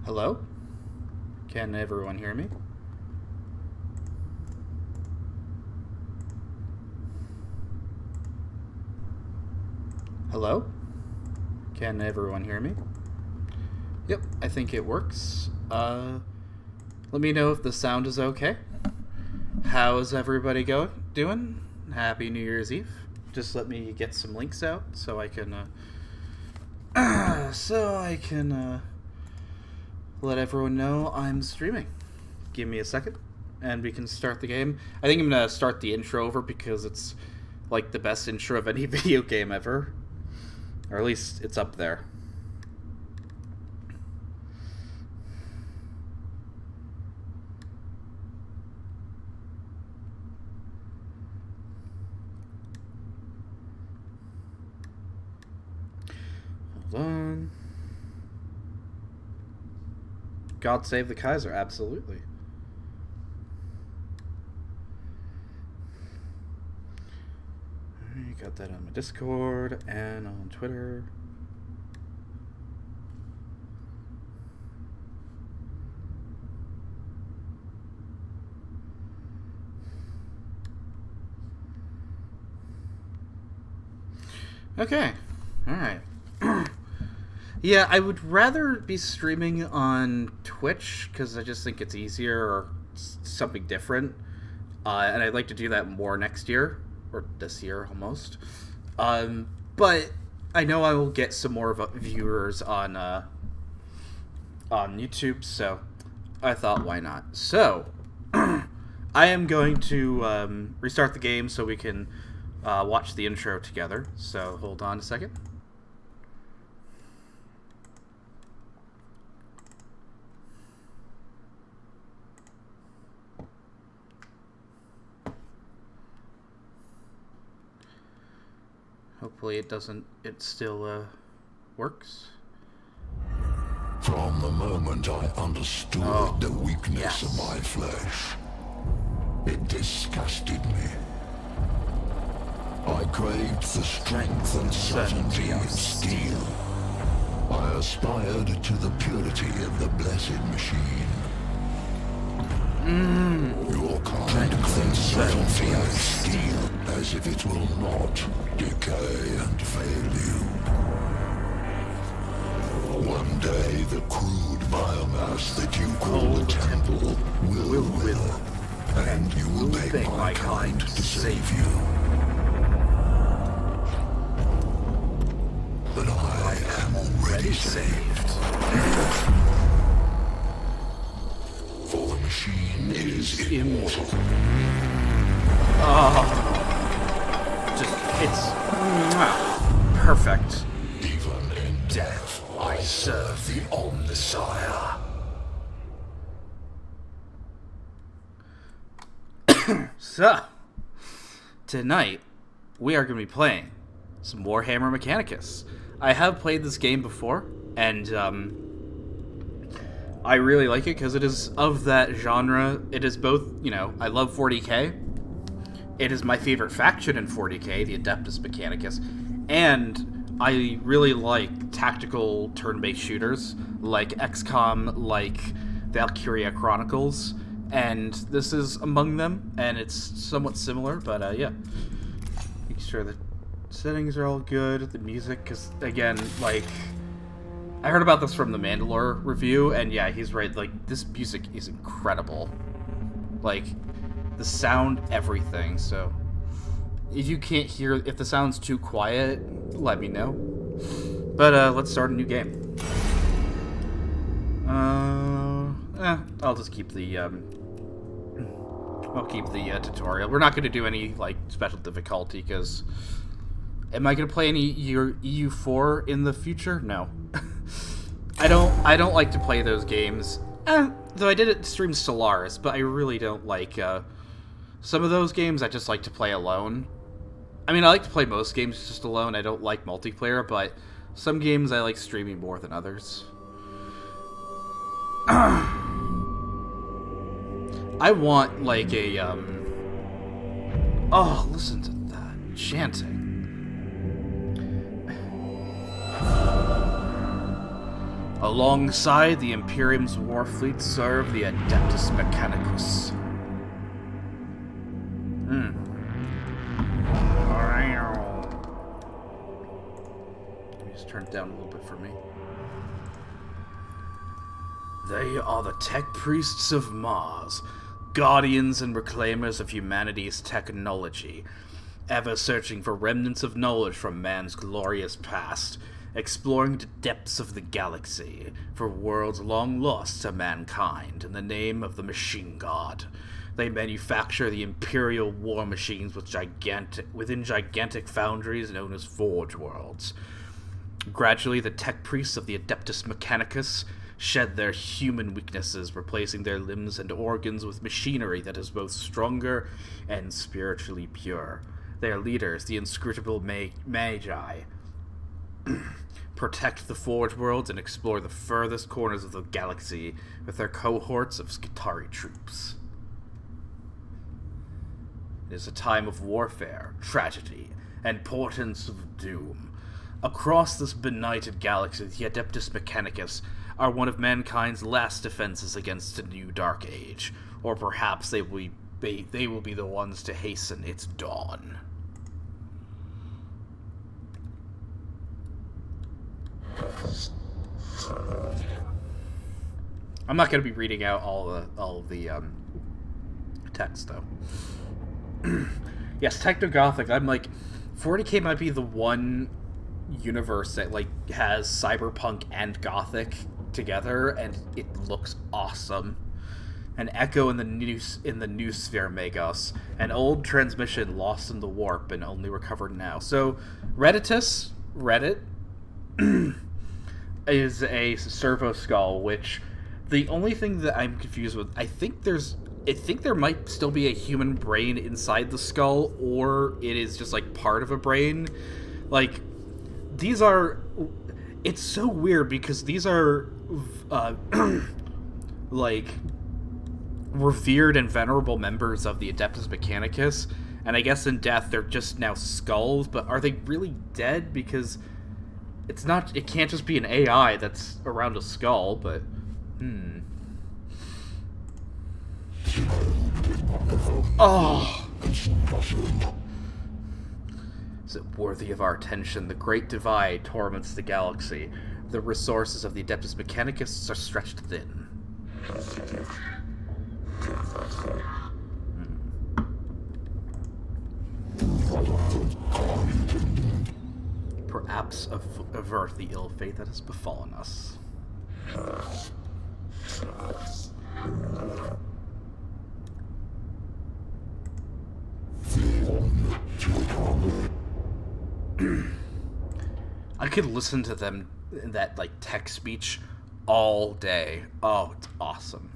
Hello? Can everyone hear me? Hello? Can everyone hear me? Yep, I think it works. Let me know if the sound is okay. How's everybody doing? Happy New Year's Eve. Just let me get some links out so I can let everyone know I'm streaming. Give me a second and we can start the game. I think I'm gonna start the intro over because it's like the best intro of any video game ever. Or at least it's up there. Hold on. God save the Kaiser, absolutely. I got that on my Discord and on Twitter. Okay, alright. Yeah, I would rather be streaming on Twitch because I just think it's easier or something different. And I'd like to do that more next year, or this year almost. But I know I will get some more viewers on YouTube, so I thought, why not? So, I am going to restart the game so we can watch the intro together. So, hold on a second. Hopefully it still works. From the moment I understood the weakness of my flesh, it disgusted me. I craved the strength and certainty of steel. I aspired to the purity of the blessed machine. Your kind clings certainty of steel, as if it will not decay and fail you. One day the crude biomass that you call the temple will wither, and you will beg my kind to save you. But I am already saved. For the machine is immortal. It's perfect. Even in death, I serve the Omnissiah. So, tonight, we are going to be playing some Warhammer Mechanicus. I have played this game before, and I really like it because it is of that genre. It is both, I love 40k. It is my favorite faction in 40k, the Adeptus Mechanicus, and I really like tactical turn-based shooters like XCOM, like Valkyria Chronicles, and this is among them, and it's somewhat similar, but yeah. Make sure the settings are all good, the music, because, again, like, I heard about this from the Mandalore review, and yeah, he's right, like, this music is incredible. Like, the sound, everything, so if you can't hear, if the sound's too quiet, let me know. But, let's start a new game. I'll just keep the, tutorial. We're not going to do any, like, special difficulty, because am I going to play any EU4 in the future? No. I don't like to play those games. Though I did stream Stellaris, but I really don't like, some of those games I just like to play alone. I mean, I like to play most games just alone. I don't like multiplayer, but some games I like streaming more than others. I want, like, a, oh, listen to that chanting. Alongside the Imperium's war fleet serve the Adeptus Mechanicus. Let me just turn it down a little bit for me. They are the tech priests of Mars, guardians and reclaimers of humanity's technology, ever searching for remnants of knowledge from man's glorious past, exploring the depths of the galaxy for worlds long lost to mankind in the name of the Machine God. They manufacture the Imperial war machines within gigantic foundries known as Forge Worlds. Gradually, the tech priests of the Adeptus Mechanicus shed their human weaknesses, replacing their limbs and organs with machinery that is both stronger and spiritually pure. Their leaders, the inscrutable Magi, protect the Forge Worlds and explore the furthest corners of the galaxy with their cohorts of Skitarii troops. It is a time of warfare, tragedy, and portents of doom. Across this benighted galaxy, the Adeptus Mechanicus are one of mankind's last defenses against a new dark age, or perhaps they will be the ones to hasten its dawn. I'm not going to be reading out all of the text, though. Yes, Techno-Gothic. I'm like, 40K might be the one universe that like has cyberpunk and gothic together, and it looks awesome. An echo in the new sphere, Magos. An old transmission lost in the warp and only recovered now. So, Reddit, is a servo skull, which the only thing that I'm confused with, I think there might still be a human brain inside the skull, or it is just like part of a brain. Like, these are, it's so weird because these are like revered and venerable members of the Adeptus Mechanicus, and I guess in death they're just now skulls, but are they really dead? Because it can't just be an AI that's around a skull, but Oh! Is it worthy of our attention? The Great Divide torments the galaxy. The resources of the Adeptus Mechanicus are stretched thin. Perhaps avert the ill fate that has befallen us. I could listen to them in that like tech speech all day. Oh, it's awesome.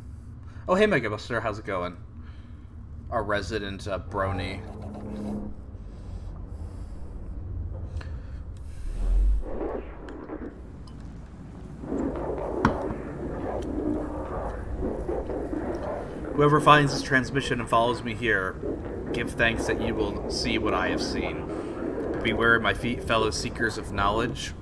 Oh, hey Mega Buster, how's it going? Our resident brony. Whoever finds this transmission and follows me here, give thanks that you will see what I have seen. Beware, my fellow seekers of knowledge.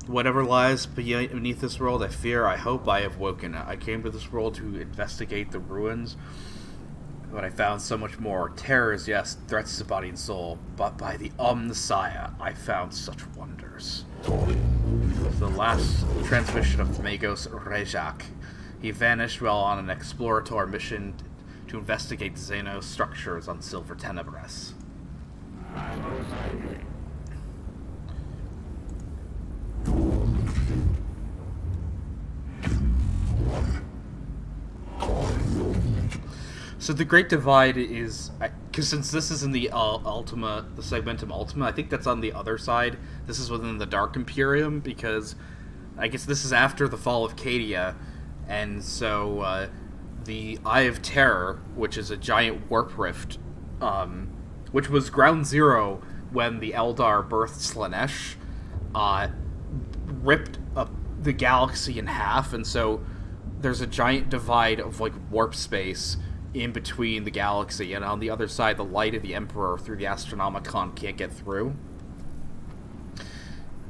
Whatever lies beneath this world, I fear, I hope I have woken it. I came to this world to investigate the ruins, but I found so much more. Terrors, yes, threats to body and soul, but by the Omnissiah, I found such wonders. The last transmission of Magos Rejak. He vanished while on an exploratory mission to investigate Xenos structures on Silver Tenebris. So the Great Divide is, because since this is in the Ultima, the Segmentum Ultima, I think that's on the other side. This is within the Dark Imperium, because I guess this is after the fall of Cadia, and so the Eye of Terror, which is a giant warp rift, which was ground zero when the Eldar birthed Slaanesh, ripped up the galaxy in half, and so there's a giant divide of like warp space in between the galaxy, and on the other side, the light of the Emperor through the Astronomicon can't get through.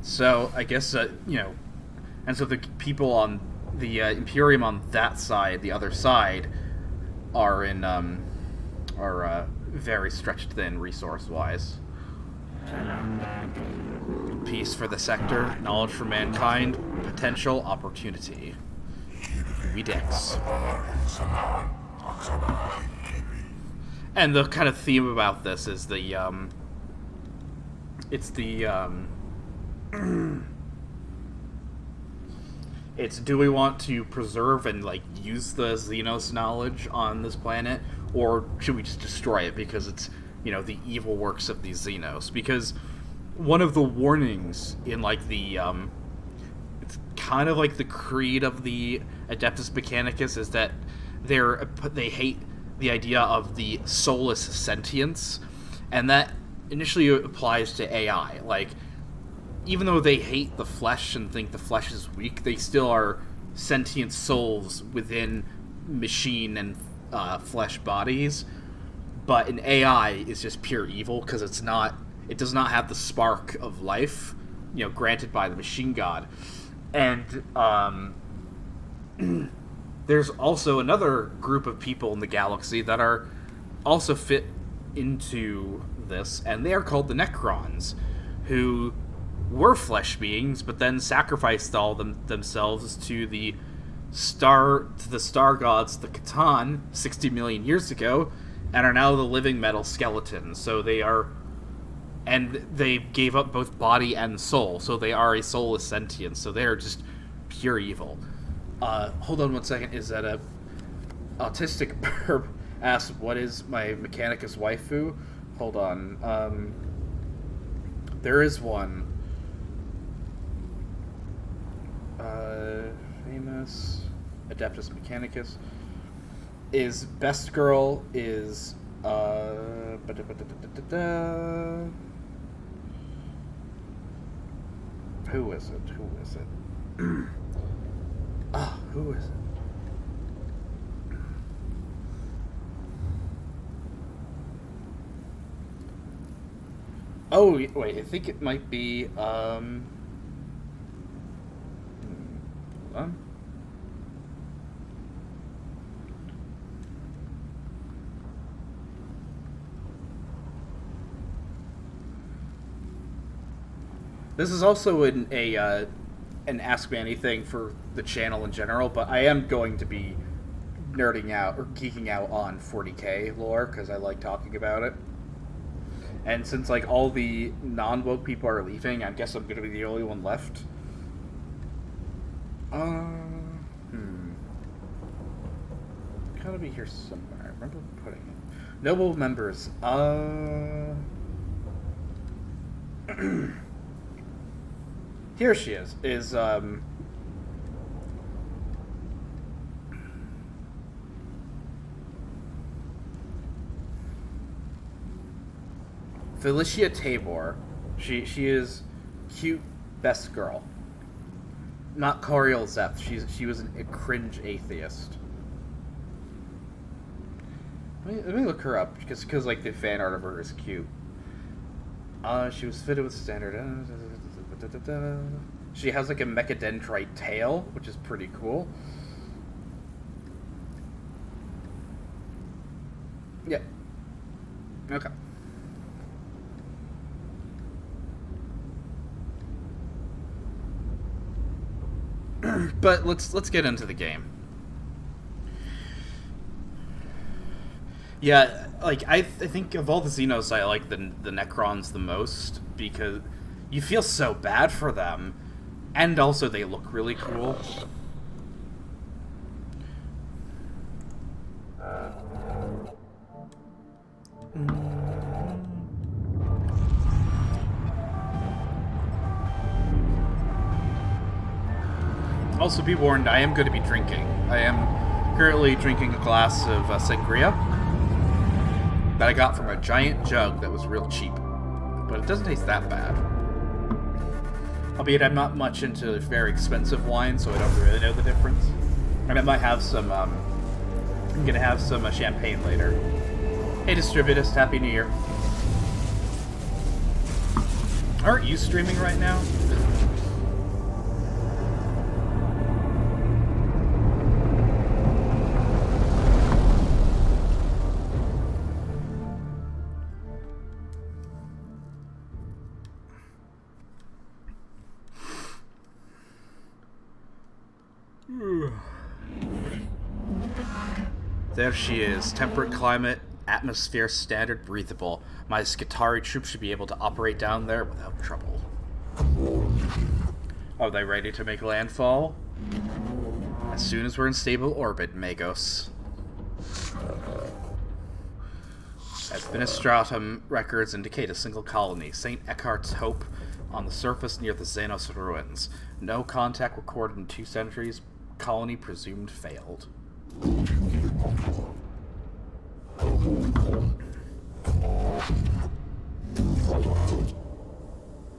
So I guess and so the people on the Imperium on that side, the other side, are very stretched thin resource-wise. Peace for the sector, knowledge for mankind, potential opportunity. Dex. And the kind of theme about this is it's do we want to preserve and use the Xenos knowledge on this planet, or should we just destroy it because it's the evil works of these Xenos? Because one of the warnings in it's kind of like the creed of the Adeptus Mechanicus is that they hate the idea of the soulless sentience, and that initially applies to AI. Even though they hate the flesh and think the flesh is weak, they still are sentient souls within machine and flesh bodies. But an AI is just pure evil because it does not have the spark of life, granted by the machine god. And there's also another group of people in the galaxy that are also fit into this, and they are called the Necrons, who were flesh beings, but then sacrificed all themselves to the star gods, the Catan, 60 million years ago, and are now the living metal skeletons. So they gave up both body and soul, so they are a soulless sentience. So they are just pure evil. Hold on one second. Is that a autistic burb asks, what is my Mechanicus waifu? Hold on. There is one. Famous Adeptus Mechanicus is best girl is who is it? Who is it? Oh, wait, I think it might be, hold on. This is also an Ask Me Anything for the channel in general, but I am going to be nerding out or geeking out on 40k lore because I like talking about it. And since all the non-woke people are leaving, I guess I'm going to be the only one left. Gotta be here somewhere. I remember putting it. Noble members. Here she is. Felicia Tabor. She is cute best girl. Not Coriel Zeph. She was a cringe atheist. Let me look her up because the fan art of her is cute. She was fitted with standard. She has a mechadendrite tail, which is pretty cool. Yeah. Okay. But let's get into the game. Yeah, I think of all the Xenos, I like the Necrons the most because you feel so bad for them, and also they look really cool. Also, be warned, I am going to be drinking. I am currently drinking a glass of sangria that I got from a giant jug that was real cheap. But it doesn't taste that bad. Albeit I'm not much into very expensive wine, so I don't really know the difference. And I might have some, I'm going to have some champagne later. Hey Distributist, Happy New Year. Aren't you streaming right now? There she is. Temperate climate, atmosphere standard, breathable. My Skitarii troops should be able to operate down there without trouble. Are they ready to make landfall? As soon as we're in stable orbit, Magos. Administratum records indicate a single colony, St. Eckhart's Hope, on the surface near the Xenos ruins. No contact recorded in 2 centuries. Colony presumed failed.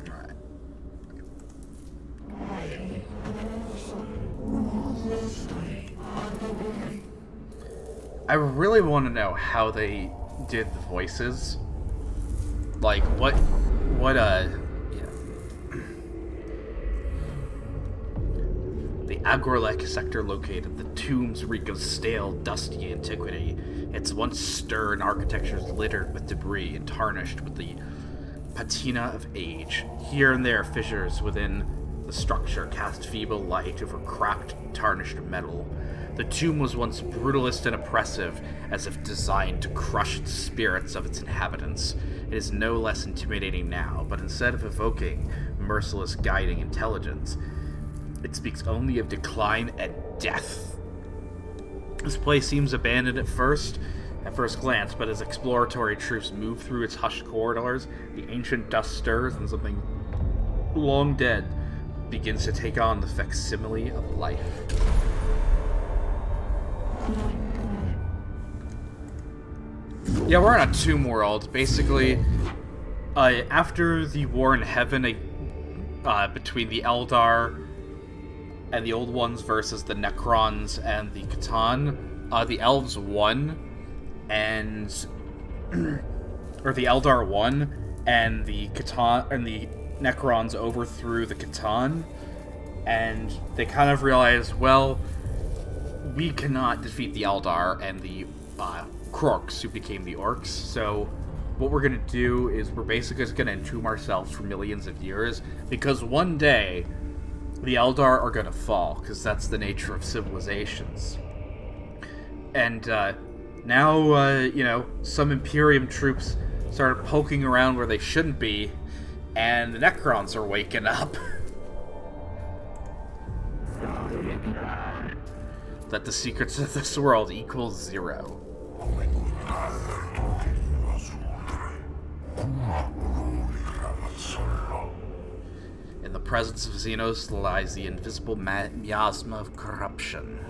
Alright. I really want to know how they did the voices. Like, what, yeah. The Agrolek sector located. The tombs reek of stale, dusty antiquity. Its once stern architecture is littered with debris and tarnished with the patina of age. Here and there, fissures within the structure cast feeble light over cracked, tarnished metal. The tomb was once brutalist and oppressive, as if designed to crush the spirits of its inhabitants. It is no less intimidating now, but instead of evoking merciless guiding intelligence, it speaks only of decline and death. This place seems abandoned at first glance, but as exploratory troops move through its hushed corridors, the ancient dust stirs and something long dead begins to take on the facsimile of life. Yeah, we're on a tomb world. Basically, after the war in heaven between the Eldar and the Old Ones versus the Necrons and the Catan, the Elves won, and or the Eldar won, and the Catan and the Necrons overthrew the Catan, and they kind of realized, well, we cannot defeat the Eldar and the Kroks, who became the Orcs, so what we're going to do is we're basically just going to entomb ourselves for millions of years, because one day the Eldar are going to fall, because that's the nature of civilizations. And now, some Imperium troops started poking around where they shouldn't be, and the Necrons are waking up. That the secrets of this world equals 0. In the presence of Xenos lies the invisible miasma of corruption.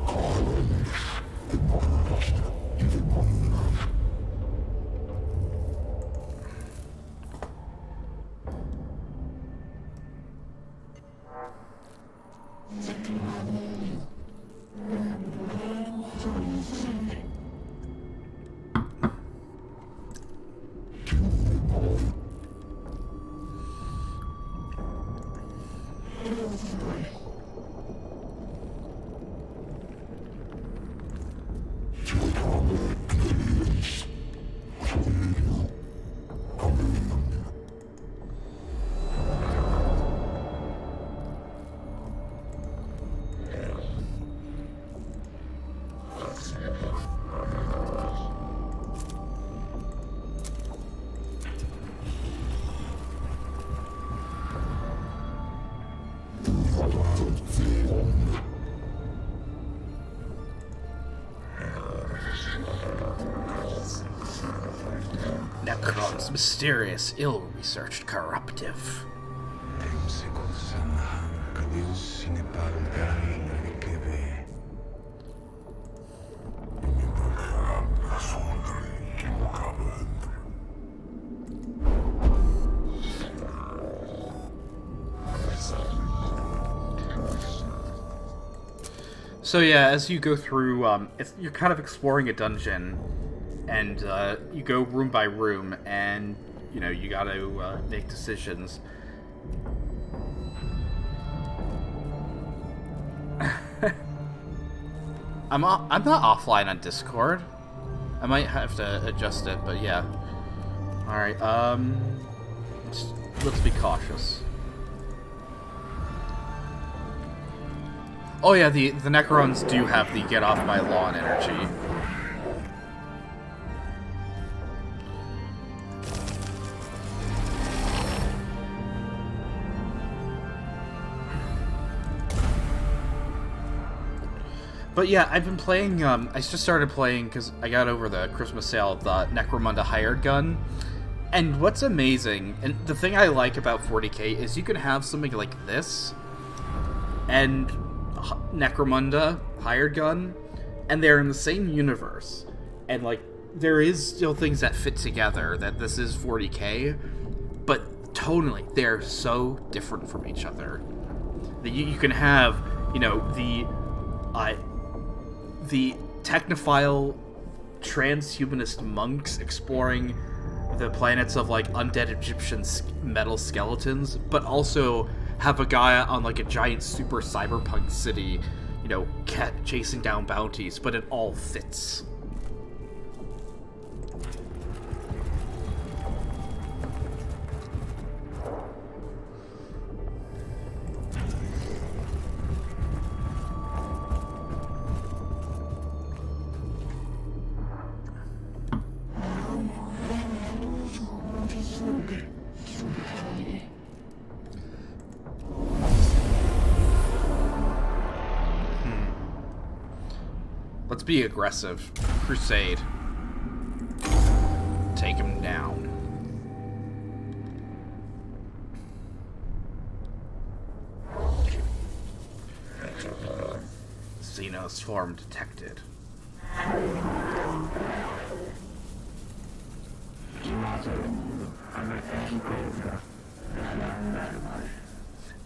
Necron's mysterious, ill-researched corruptive. So yeah, as you go through, you're kind of exploring a dungeon, and you go room by room, and you gotta make decisions. I'm not offline on Discord. I might have to adjust it, but yeah. All right, let's be cautious. Oh yeah, the Necrons do have the get off my lawn energy. But yeah, I've been playing, I just started playing because I got over the Christmas sale the Necromunda Hired Gun. And what's amazing, and the thing I like about 40k is you can have something like this and Necromunda Hired Gun, and they're in the same universe. And like, there is still things that fit together, that this is 40k, but tonally, they're so different from each other. That you can have, you know, the technophile transhumanist monks exploring the planets of like undead Egyptian metal skeletons, but also have a guy on like a giant super cyberpunk city, you know, chasing down bounties, but it all fits. Let's be aggressive. Crusade. Take him down. Xenos form detected.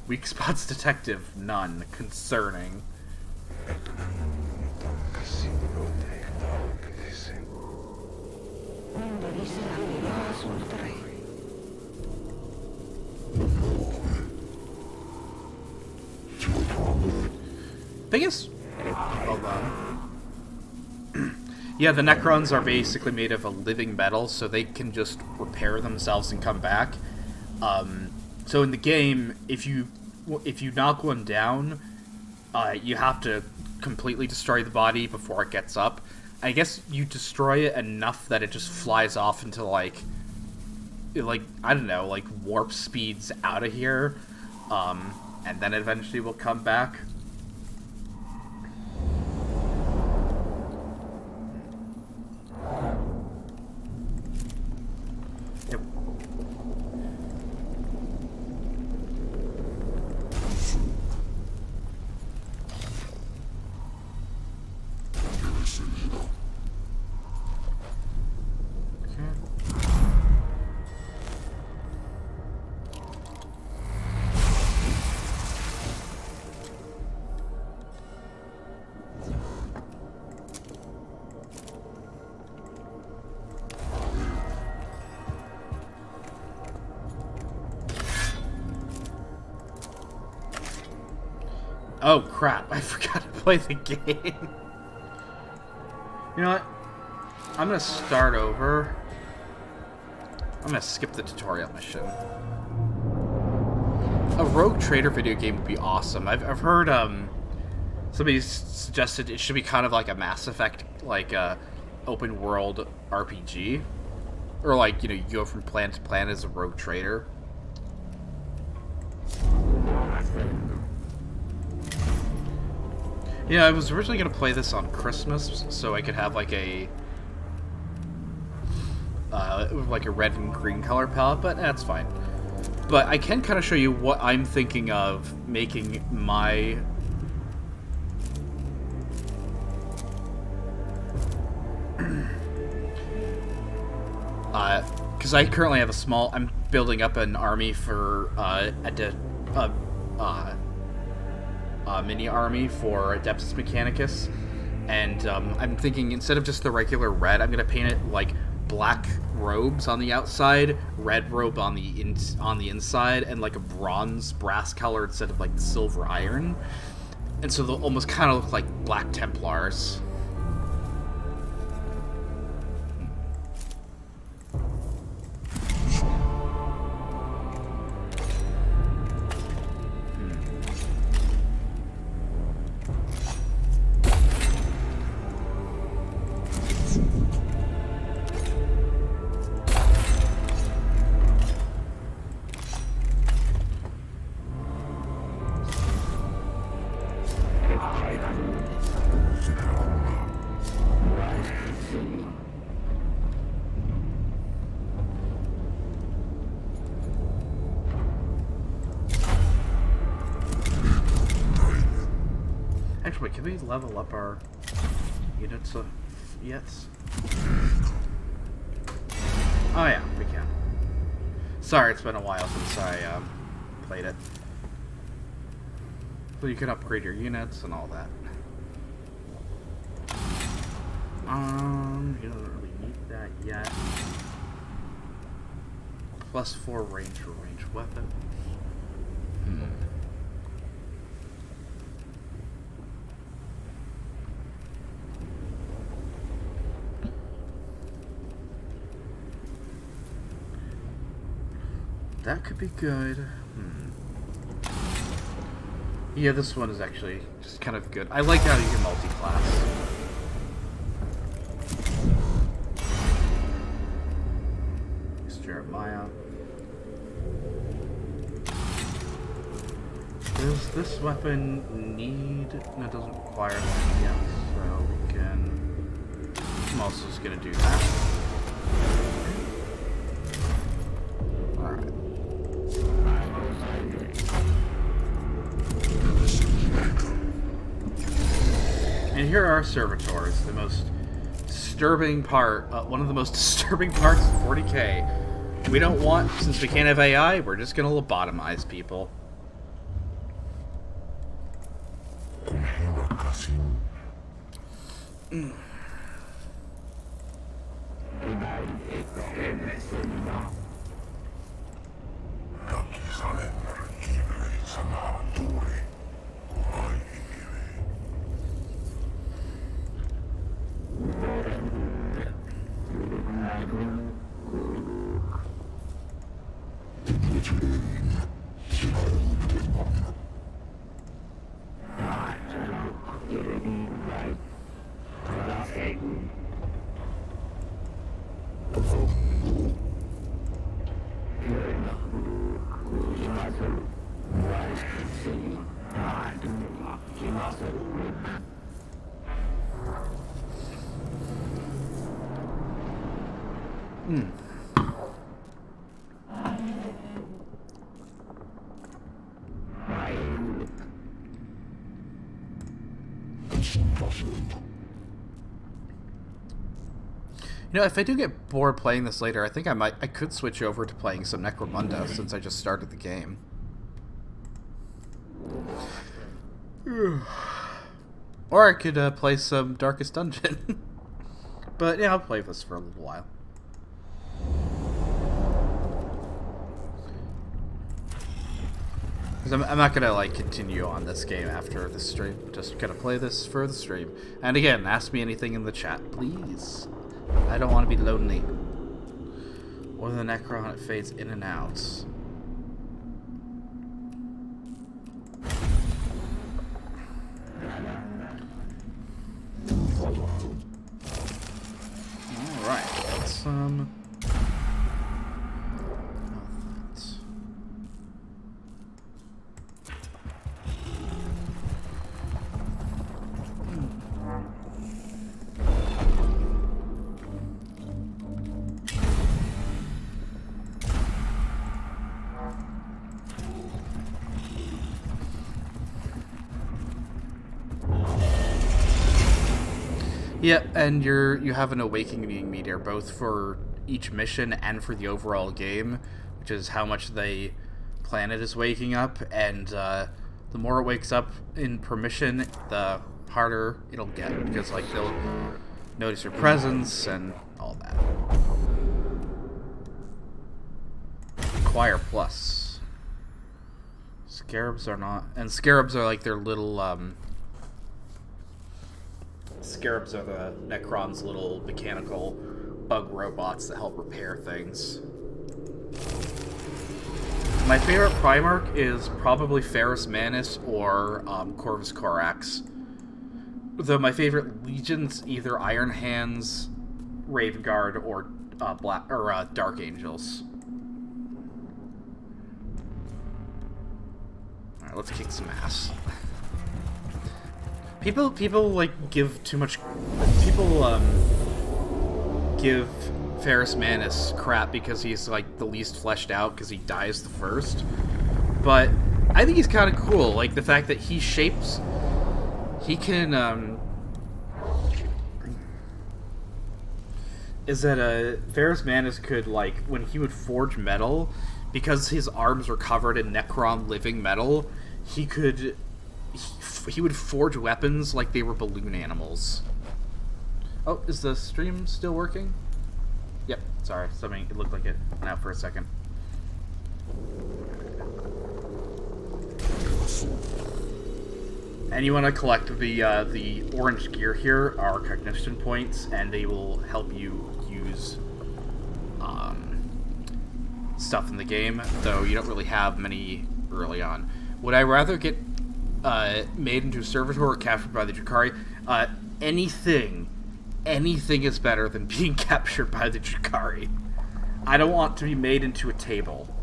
Weak spots detective, none. Concerning. Biggest... Hold on. Yeah, the Necrons are basically made of a living metal, so they can just repair themselves and come back. So in the game, if you knock one down, you have to completely destroy the body before it gets up. I guess you destroy it enough that it just flies off into like I don't know, like warp speeds out of here, and then eventually will come back. Yep. Oh crap, I forgot to play the game. You know what? I'm gonna start over. I'm gonna skip the tutorial mission. A Rogue Trader video game would be awesome. I've heard somebody suggested it should be kind of like a Mass Effect, like open world RPG. Or like, you know, you go from planet to planet as a Rogue Trader. Yeah, I was originally going to play this on Christmas, so I could have like a red and green color palette, but that's fine. But I can kind of show you what I'm thinking of making my... because I currently have a small... I'm building up an army for mini army for Adeptus Mechanicus, and I'm thinking instead of just the regular red, I'm gonna paint it like black robes on the outside, red robe on the inside, and like a brass color instead of like the silver iron, and so they'll almost kind of look like Black Templars. Actually, can we level up our units yet? Oh yeah, we can. Sorry, it's been a while since I played it. So you can upgrade your units and all that. You don't really need that yet. +4 range for ranged weapons. That could be good. Yeah, this one is actually just kind of good. I like how you can multi-class. It's Jeremiah. Does this weapon need... No, it doesn't require that yet, so we can... I'm also just gonna do that. Alright. And here are our servitors, the most disturbing part, one of the most disturbing parts of 40k. We don't want, since we can't have AI, we're just gonna lobotomize people. You know, if I do get bored playing this later, I think I could switch over to playing some Necromunda since I just started the game. Or I could play some Darkest Dungeon. But yeah, I'll play this for a little while. Because I'm not gonna like continue on this game after the stream. Just gonna play this for the stream. And again, ask me anything in the chat, please. I don't want to be lonely. Or the Necron, it fades in and out. Alright, let's yeah, and you have an Awakening Meteor both for each mission and for the overall game, which is how much the planet is waking up, and the more it wakes up in per mission, the harder it'll get, because like they'll notice your presence and all that. Acquire Plus. Scarabs are not, and Scarabs are like their little Scarabs are the Necron's little mechanical bug robots that help repair things. My favorite Primarch is probably Ferrus Manus or Corvus Corax. Though my favorite legions either Iron Hands, Raven Guard, or Dark Angels. Alright, let's kick some ass. People like give too much. People give Ferrus Manus crap because he's like the least fleshed out because he dies the first. But I think he's kind of cool. Like the fact that he shapes He can, is that Varys Manus could, like, when he would forge metal, because his arms were covered in Necron living metal, he would forge weapons like they were balloon animals. Oh, is the stream still working? Yep, sorry, it looked like it went out for a second. And you want to collect the orange gear here are cognition points, and they will help you use stuff in the game, though you don't really have many early on. Would I rather get made into a servitor or captured by the Drukhari? Anything is better than being captured by the Drukhari. I don't want to be made into a table.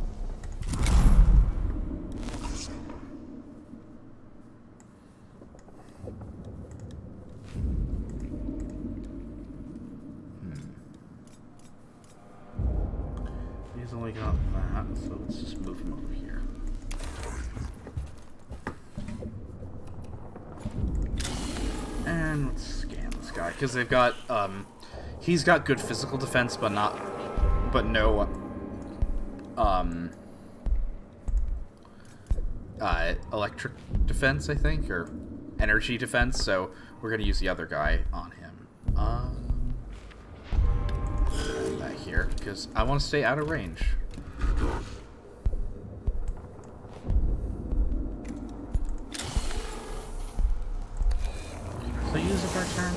He's only got that, so let's just move him over here. And let's scan this guy, because they've got, he's got good physical defense, but no, electric defense, I think, or energy defense, so we're gonna use the other guy on him. That here, because I want to stay out of range. So use it for a turn?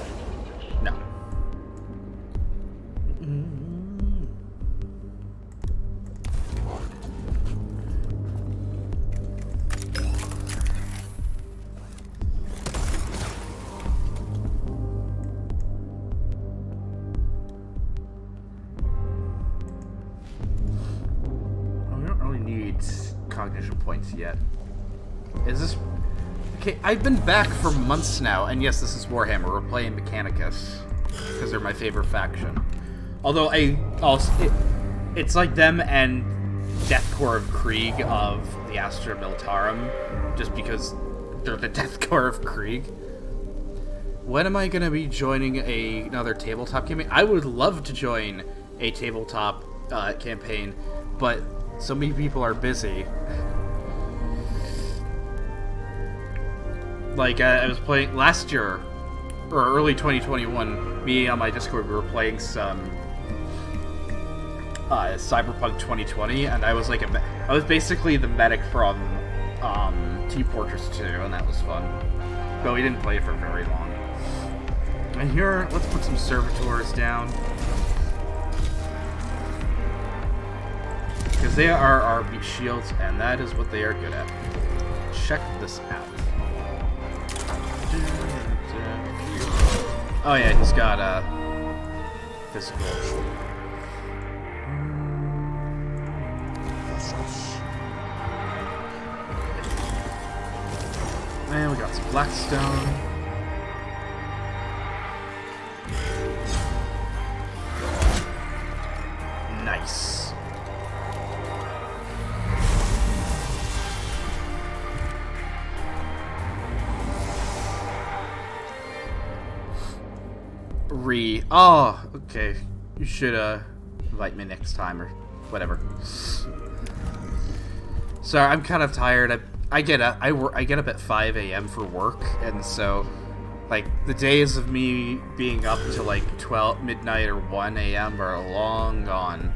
No. We don't really need cognition points yet. Is this... Okay, I've been back for months now, and yes, this is Warhammer. We're playing Mechanicus, because they're my favorite faction. Although it's like them and Death Corps of Krieg of the Astra Militarum, just because they're the Death Corps of Krieg. When am I going to be joining another tabletop campaign? I would love to join a tabletop campaign, but so many people are busy. Like, I was playing last year, or early 2021, me on my Discord, we were playing some Cyberpunk 2020, and I was like, I was basically the medic from Team Fortress 2, and that was fun. But we didn't play it for very long. And here, let's put some servitors down. Because they are our beat shields, and that is what they are good at. Check this out. Oh yeah, he's got physical. And we got some Blackstone. Nice. Oh, okay. You should invite me next time or whatever. Sorry, I'm kind of tired. I get up at 5 a.m. for work, and so like the days of me being up to like 12 midnight or 1 a.m. are long gone.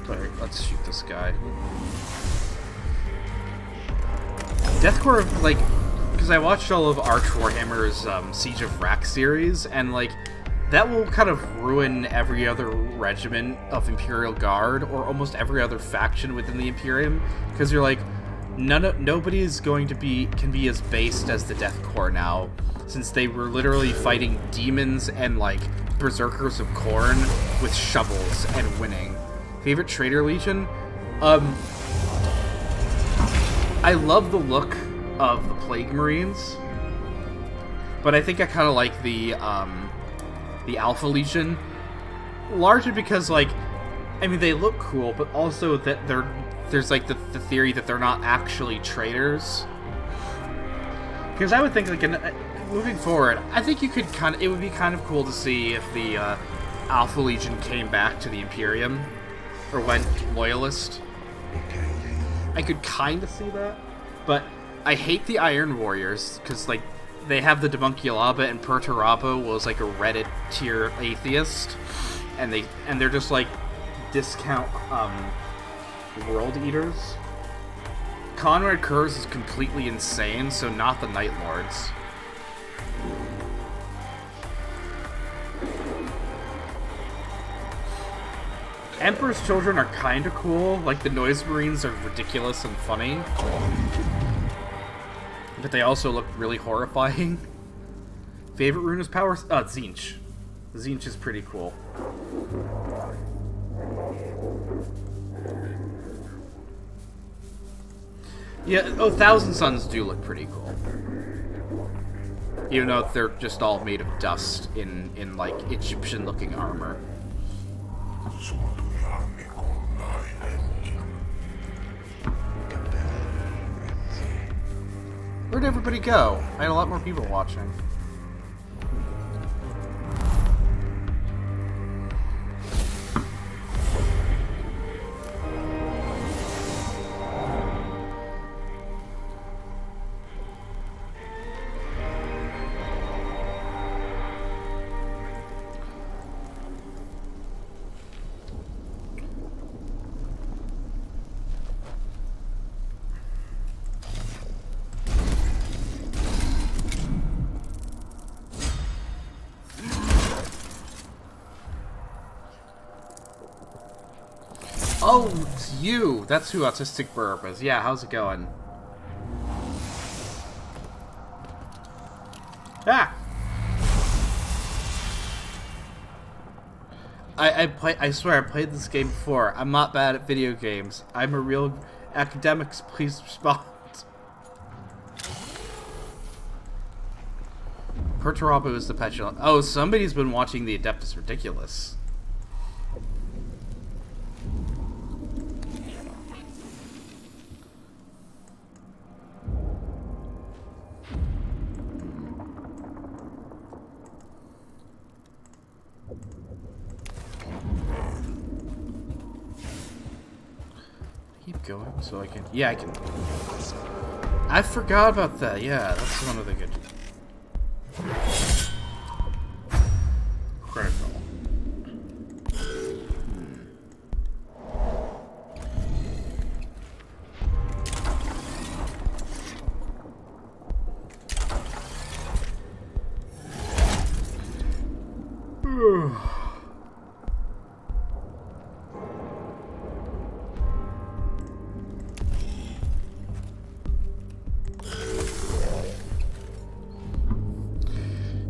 Alright, let's shoot this guy. Death Corps, like, because I watched all of Arch Warhammer's Siege of Wrack series, and like that will kind of ruin every other regiment of Imperial Guard or almost every other faction within the Imperium, because you're like, nobody is going to can be as based as the Death Corps now, since they were literally fighting demons and like berserkers of Khorne with shovels and winning. Favorite Traitor Legion? I love the look of the Plague Marines, but I think I kind of like the Alpha Legion, largely because, like, I mean, they look cool, but also that there's like the theory that they're not actually traitors. Because I would think, like, moving forward, I think you could it would be kind of cool to see if the Alpha Legion came back to the Imperium, or went Loyalist. I could kind of see that, but I hate the Iron Warriors, because, like, they have the Demunculaba, and Perturabo was, like, a Reddit tier atheist, and they're just, like, discount, World Eaters. Conrad Curze is completely insane, so not the Night Lords. Emperor's Children are kinda cool, like the Noise Marines are ridiculous and funny. But they also look really horrifying. Favorite Runa's power? Tzeentch. Tzeentch is pretty cool. Yeah, Thousand Suns do look pretty cool. Even though they're just all made of dust in like, Egyptian-looking armor. Where'd everybody go? I had a lot more people watching. Oh, it's you! That's who Autistic Burp is. Yeah, how's it going? Ah! I swear, I played this game before. I'm not bad at video games. I'm a real... Academics, please respond. Perturabo is the petulant. Oh, somebody's been watching the Adeptus Ridiculous. Keep going so I can... Yeah, I can... I forgot about that. Yeah, that's one of the good... Critical.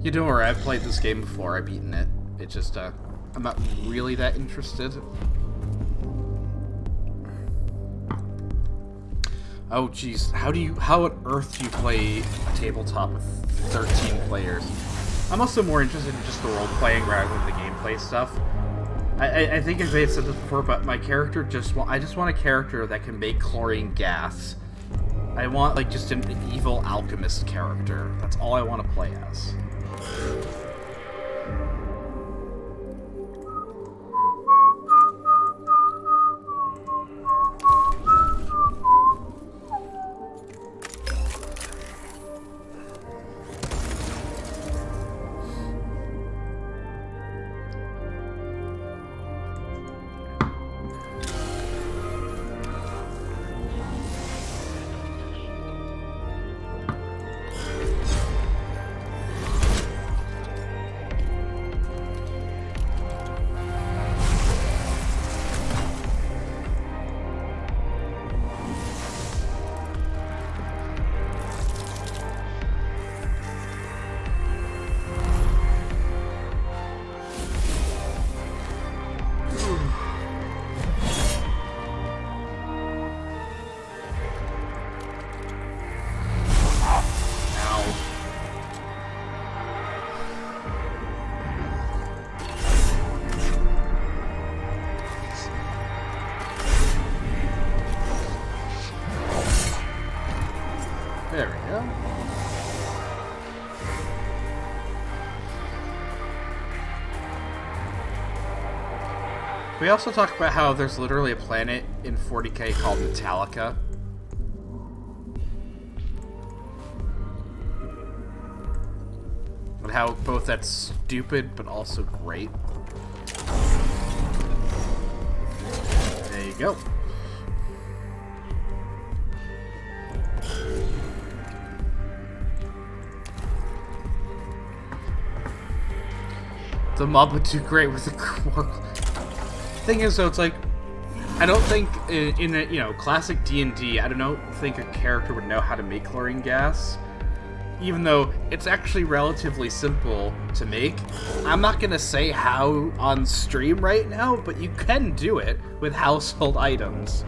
You don't worry, I've played this game before, I've beaten it. It just, I'm not really that interested. Oh jeez, how on earth do you play a tabletop with 13 players? I'm also more interested in just the role-playing rather than the gameplay stuff. I think I may have said this before, but my character I just want a character that can make chlorine gas. I want, like, just an evil alchemist character. That's all I want to play as. We also talk about how there's literally a planet in 40k called Metallica. And how both that's stupid but also great. There you go. The mob would do great with the quark. Thing is, though, it's like I don't think in a, you know, classic D&D, I don't think a character would know how to make chlorine gas, even though it's actually relatively simple to make. I'm not gonna say how on stream right now, but you can do it with household items.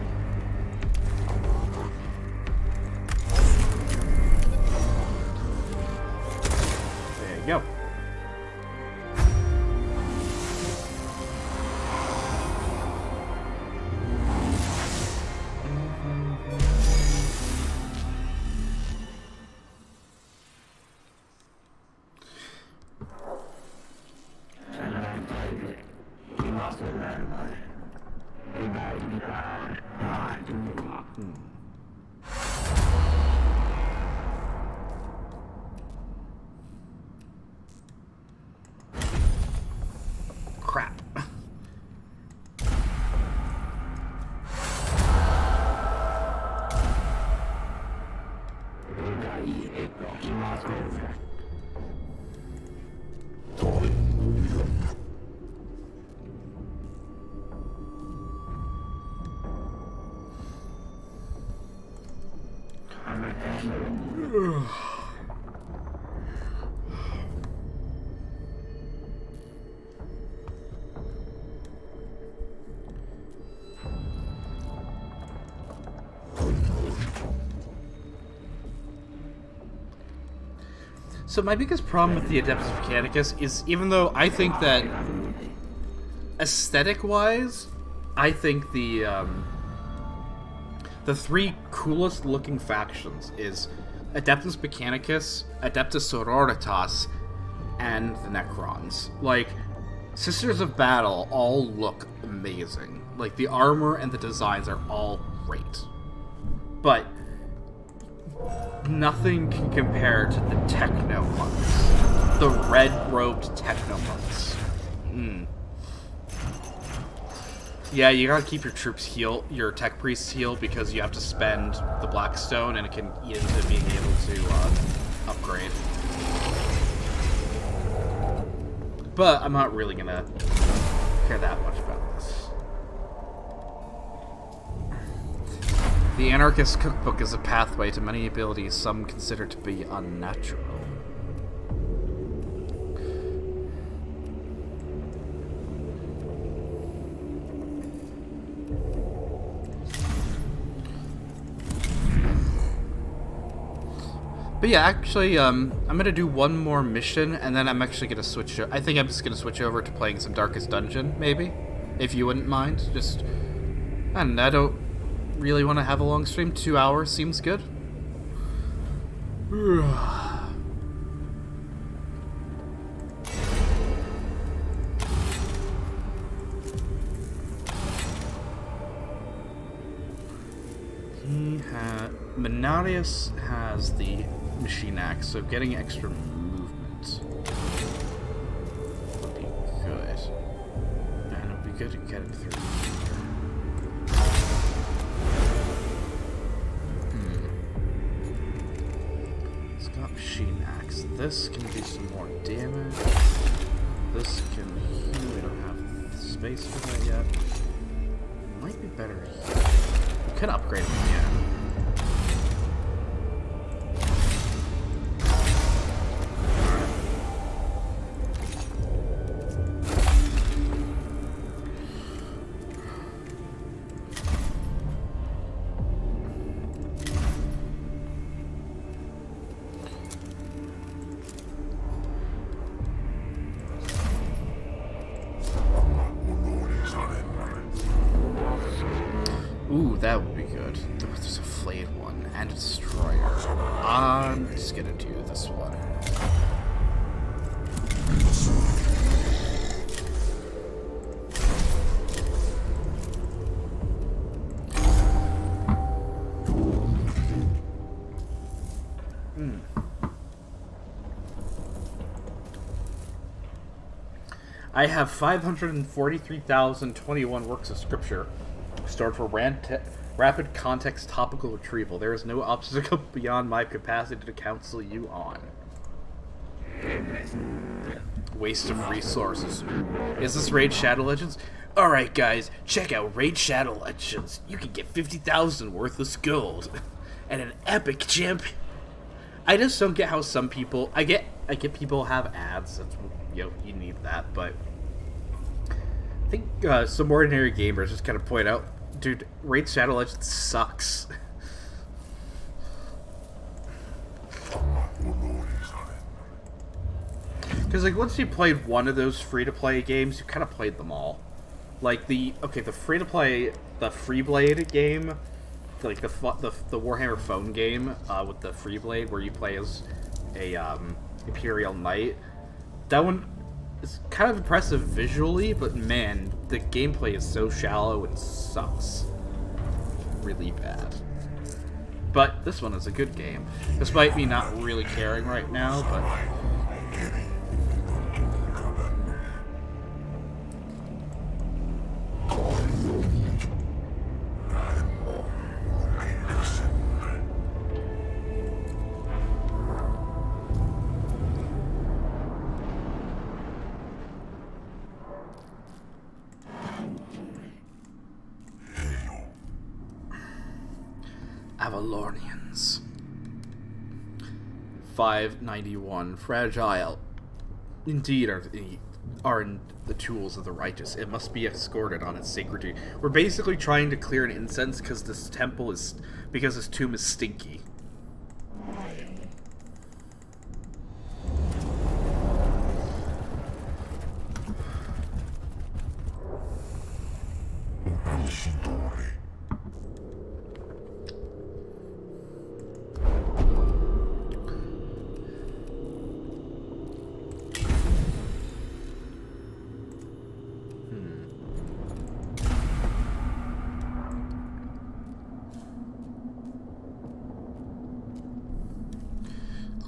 There you go. Crap. So my biggest problem with the Adeptus Mechanicus is, even though I think that aesthetic-wise, I think the three coolest looking factions is Adeptus Mechanicus, Adeptus Sororitas, and the Necrons. Like, Sisters of Battle all look amazing. Like, the armor and the designs are all great. But nothing can compare to the Techno monks. The red-robed Techno monks. Yeah, you gotta keep your troops heal, your tech priests heal, because you have to spend the Blackstone, and it can eat into being able to upgrade. But I'm not really gonna care that much about this. The Anarchist Cookbook is a pathway to many abilities some consider to be unnatural. But yeah, actually, I'm gonna do one more mission, and then I'm actually gonna switch. I think I'm just gonna switch over to playing some Darkest Dungeon, maybe, if you wouldn't mind. Just, and I don't really want to have a long stream. 2 hours seems good. Menarius has the machine axe, so getting extra movement would be good. And it would be good to get it through. It's got machine axe. This can do some more damage. This can heal. We don't have space for that yet. Might be better here. We could upgrade it again. Ooh, that would be good. There's a flayed one and a destroyer. I'm just gonna do this one. I have 543,021 works of scripture stored for rapid context topical retrieval. There is no obstacle beyond my capacity to counsel you on. Waste of resources. Is this Raid Shadow Legends? Alright guys, check out Raid Shadow Legends. You can get 50,000 worthless gold. And an epic champion. I just don't get how some people... I get people have ads. That's, you need that, but... I think some ordinary gamers just kind of point out, dude, Raid Shadow Legends sucks. Because, like, once you played one of those free-to-play games, you kind of played them all. Like, the free-to-play, the Freeblade game, like, the Warhammer phone game, with the Freeblade, where you play as a, Imperial Knight, that one is kind of impressive visually, but man, the gameplay is so shallow and sucks. Really bad. But this one is a good game, despite me not really caring right now, but... Avalornians. 591. Fragile. Indeed are the tools of the righteous. It must be escorted on its sacred duty. We're basically trying to clear an incense because this temple is... because this tomb is stinky.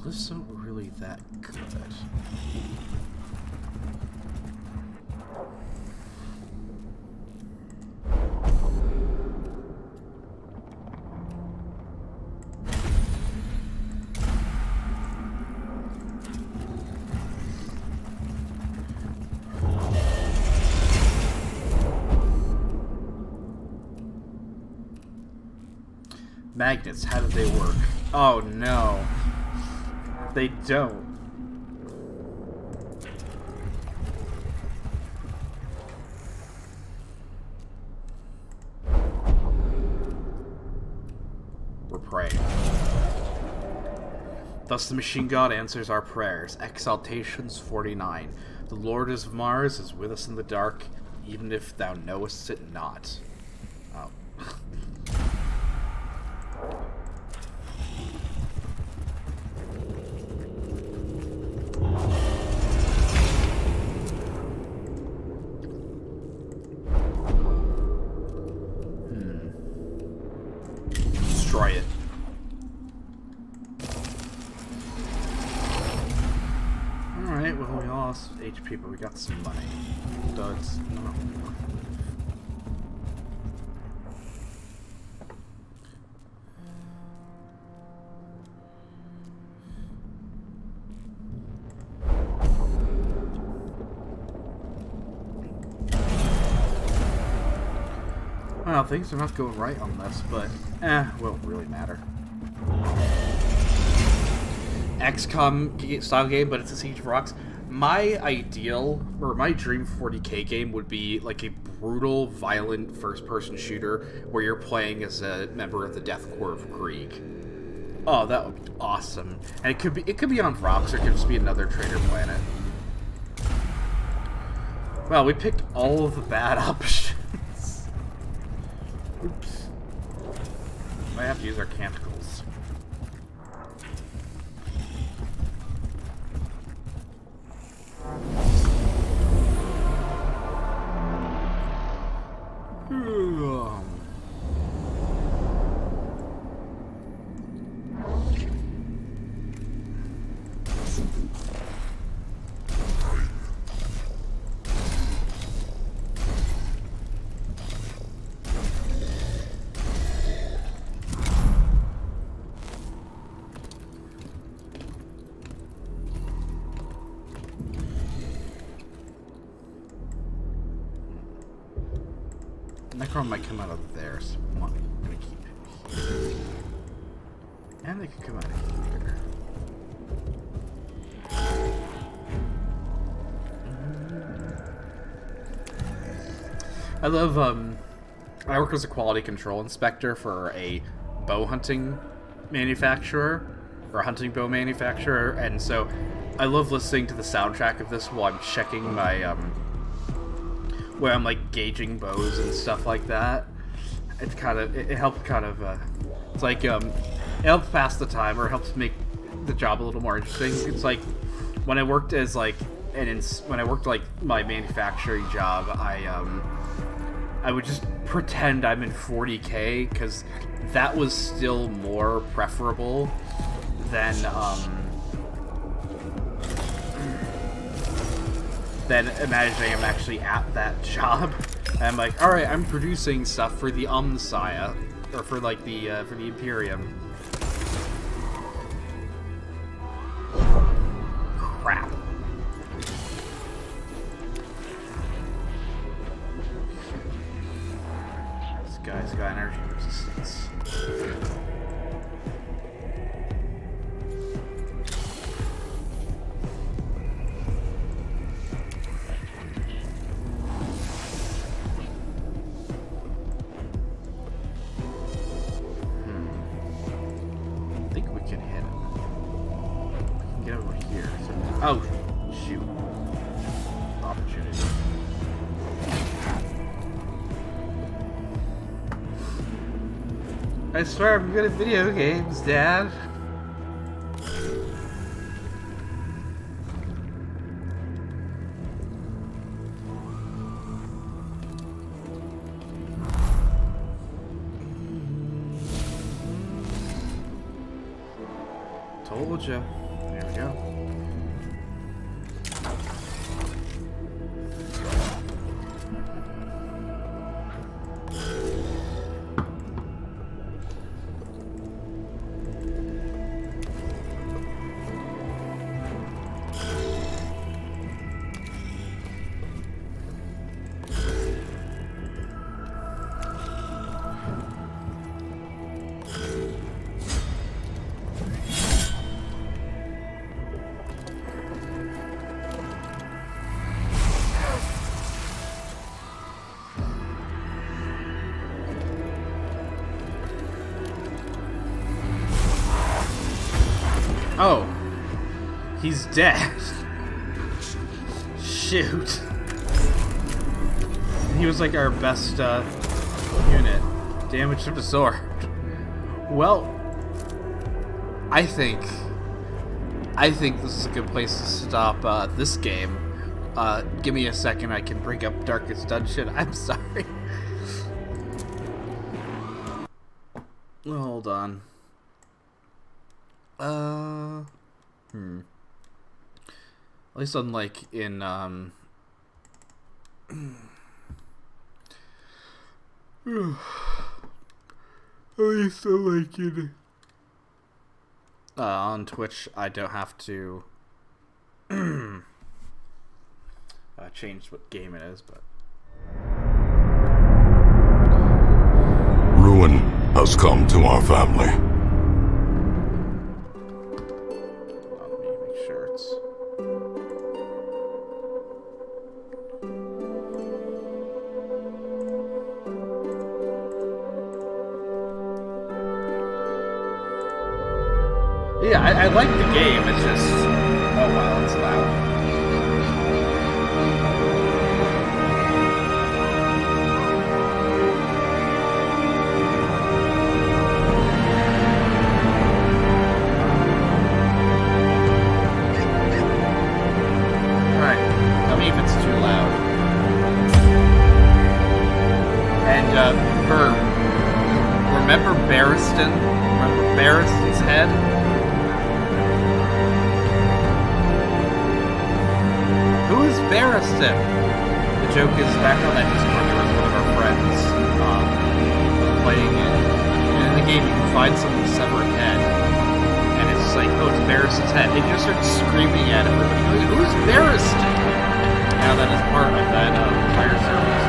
Glyphs aren't really that good. Magnets, how do they work? Oh no. They don't. We're praying. Thus the machine god answers our prayers. Exaltations 49. The Lord of Mars is with us in the dark, even if thou knowest it not. Oh. Destroy it. Alright, well we lost HP, but we got some money. Duds. No. Well, things are not going right on this, but won't really matter. XCOM style game, but it's a Siege of Rocks. My ideal, or my dream 40k game would be like a brutal, violent first-person shooter where you're playing as a member of the Death Corps of Krieg. Oh, that would be awesome. And it could be on Rocks, or it could just be another trader planet. Well, we picked all of the bad options. Oops. Might have to use our canticles. Necron might come out of there, so I'm gonna keep it here. And they can come out of here. I love, I work as a quality control inspector for a bow hunting manufacturer, or a hunting bow manufacturer, and so I love listening to the soundtrack of this while I'm checking my, where I'm, like, gauging bows and stuff like that. It's kind of, it helps kind of, it's like, it helps pass the time, or helps make the job a little more interesting. It's like, when I worked as, like, when I worked, like, my manufacturing job, I would just pretend I'm in 40K, because that was still more preferable than imagining I'm actually at that job. And I'm like, alright, I'm producing stuff for the Omnissiah, or for, like, for the Imperium. Crap. This guy's got energy resistance. I think we can hit him. We can get over here. Oh, shoot. Opportunity. I swear I'm good at video games, Dad. Told ya. There we go. Oh, he's dead. Shoot. He was like our best unit. Damage absorbed. Well, I think this is a good place to stop this game. Give me a second, I can bring up Darkest Dungeon. I'm sorry. Hold on. At least unlike in, at least unlike in, on Twitch, I don't have to, change what game it is, but. Ruin has come to our family. Let me make sure it's. Yeah, I like the game, it's just... Oh wow, it's loud. Right, tell me if it's too loud. And, Burr, remember Barristan? Remember Barristan's head? Who is Barristan? The joke is back on that Discord, there was one of our friends was playing it. And in the game, you can find someone's severed head. And it's just like, oh, it's Barristan's head. And you just start screaming at everybody, who's Barristan? Now that is part of that fire service.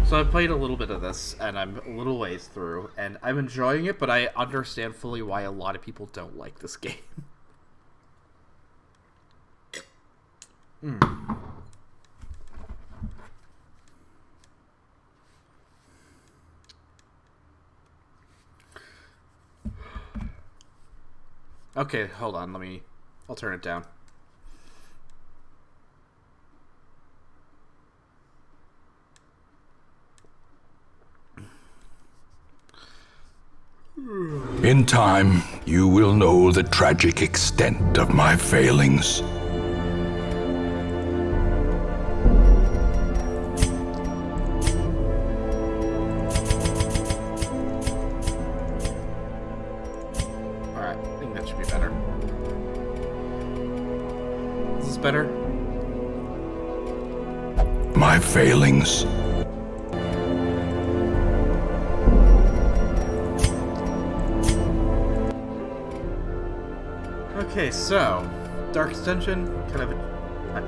So I played a little bit of this, and I'm a little ways through, and I'm enjoying it, but I understand fully why a lot of people don't like this game. Okay, hold on, I'll turn it down. In time, you will know the tragic extent of my failings. Alright, I think that should be better. Is this better? My failings. Okay, so Dark Ascension, kind of a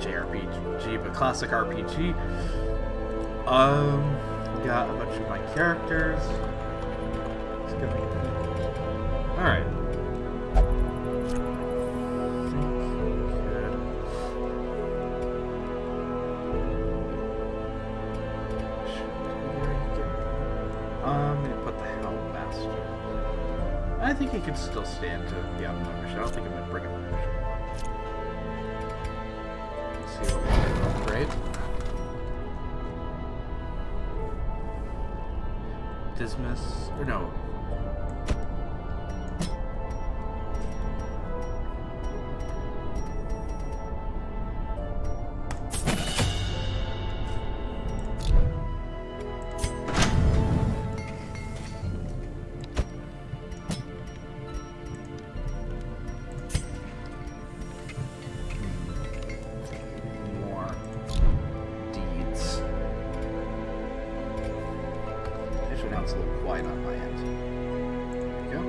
JRPG, but classic RPG. Got a bunch of my characters. Alright. I'm gonna put the Helm Master. I think he could still stand to be on the mission. I don't think I'm gonna bring him on the mission. Let's see what we can upgrade. Dismas, or no. More deeds. Actually, now it's a little quiet on my end. There we go.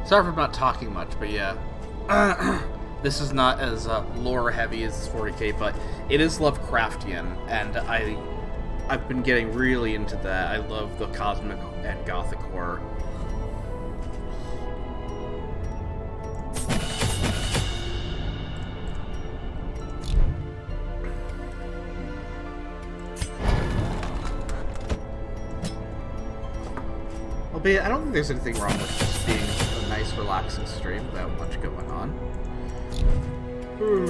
Sorry for not talking much, but yeah. This is not as lore heavy as 40k, but it is Lovecraftian, and I've been getting really into that. I love the cosmic and gothic horror. Albeit, I don't think there's anything wrong with just being a nice, relaxing stream without much going on. Can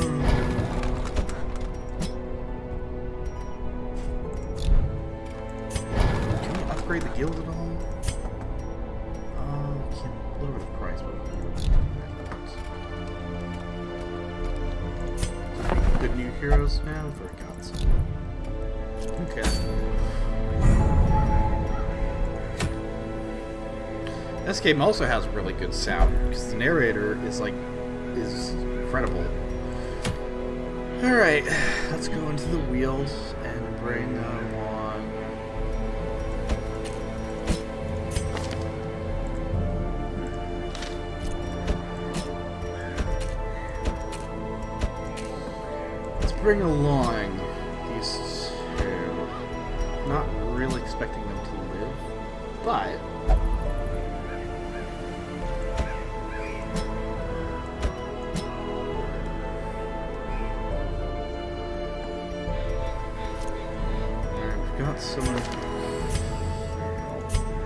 we upgrade the guild at all? We can lower the price, but good new heroes now? For God's sake. Okay. This game also has really good sound because the narrator is incredible. All right, let's go into the wheels and bring on. Let's bring along these two. Not really expecting them to live, but. Got someone.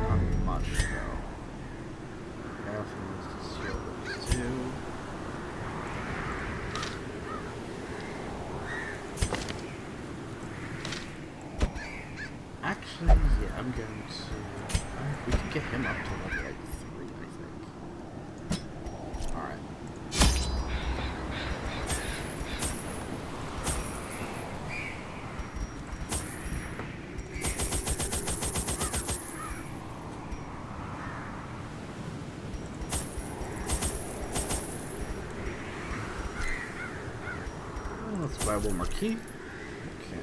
Not much though. I'm going to... we can get him up to level like 3, I think. Alright. Let's buy one more key. Okay.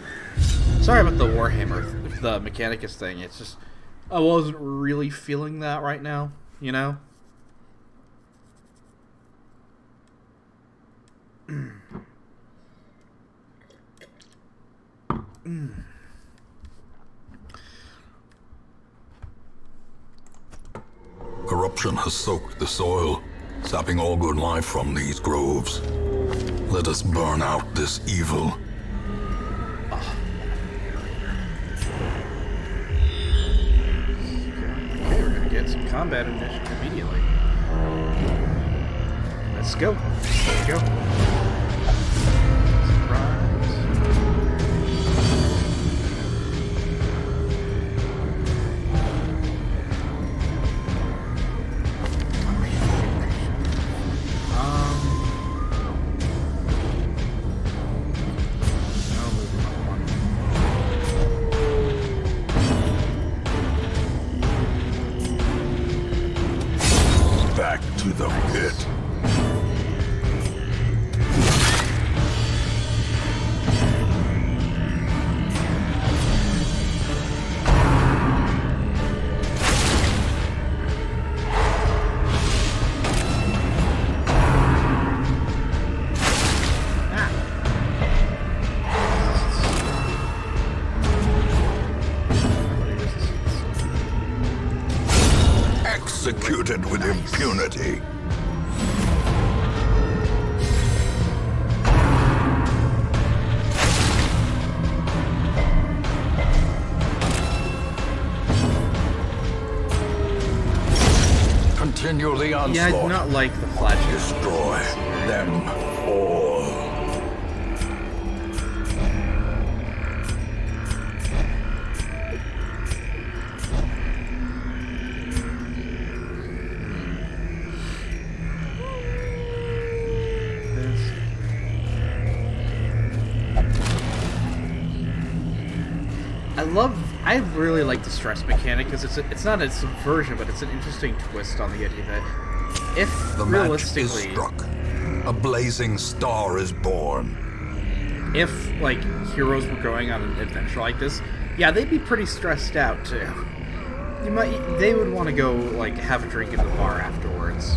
Sorry about the Warhammer, the Mechanicus thing. It's just, I wasn't really feeling that right now, you know? Corruption has soaked the soil, sapping all good life from these groves. Let us burn out this evil. Okay, we're gonna get some combat immediately. Let's go. Let's go. Surprise. Back to the pit. Executed with impunity. Continue the onslaught. Yeah, I do not like the flagship. Destroy them all. I really like the stress mechanic because it's not a subversion, but it's an interesting twist on the idea that if The match is realistically, struck. A blazing star is born. if like heroes were going on an adventure like this, yeah, they'd be pretty stressed out too. They would want to go like have a drink in the bar afterwards.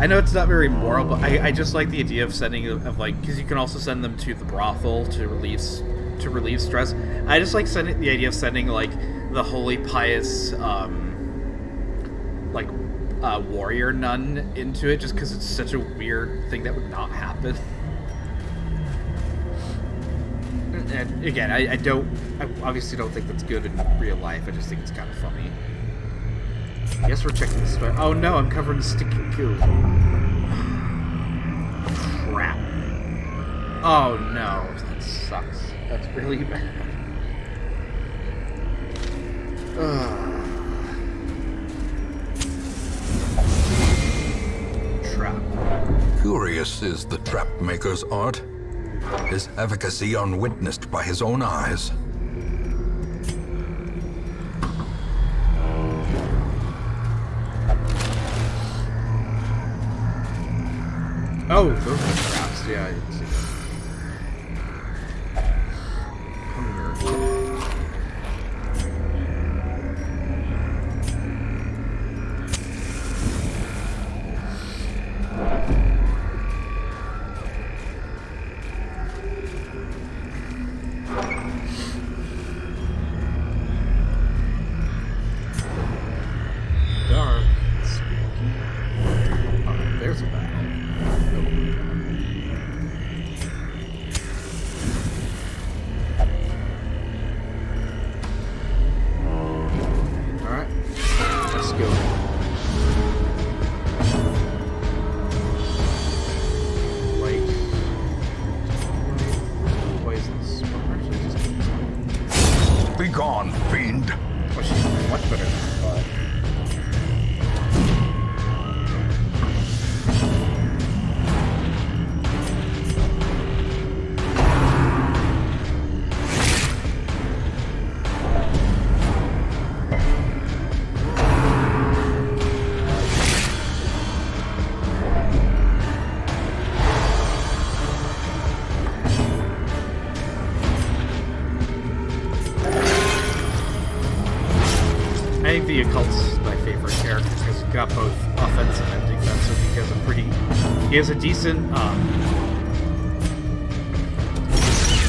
I know it's not very moral, but I just like the idea of sending of like, because you can also send them to the brothel to relieve stress. I just like the idea of sending like the holy pious warrior nun into it, just because it's such a weird thing that would not happen. And again, I obviously don't think that's good in real life. I just think it's kind of funny. I guess we're checking this. Oh no, I'm covered in sticky goo. Crap. Oh no, that sucks. That's really bad. Trap. Curious is the trap maker's art. His efficacy unwitnessed by his own eyes. Oh, those are traps. Yeah, I didn't see that. Hunger. Dark. Spooky. Oh, there's a battle. Alright, let's go. Light. I think the Occult's my favorite character because he's got both offensive and defensive. He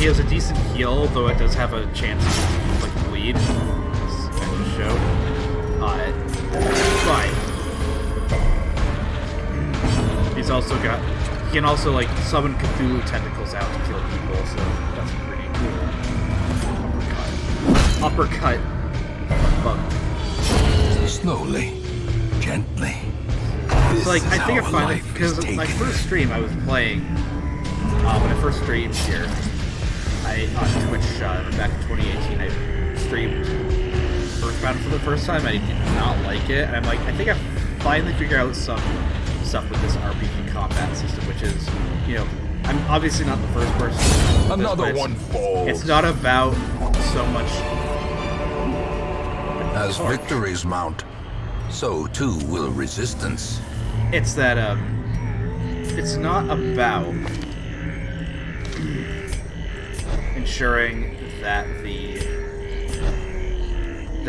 has a decent heal, though it does have a chance to like bleed, as I just showed. But he's also got, he can also like summon Cthulhu tentacles out to kill people, so that's pretty cool. Uppercut. Bug. Slowly, gently. So, like, I think I finally, because my first stream I was playing, when I first streamed here, on Twitch, back in 2018, I streamed Earthbound for the first time. I did not like it, and I'm like, I think I finally figured out some stuff with this RPG combat system, which is, you know, I'm obviously not the first person. Another one falls. It's not about so much. As victories mount, so too will resistance. It's that, it's not about ensuring that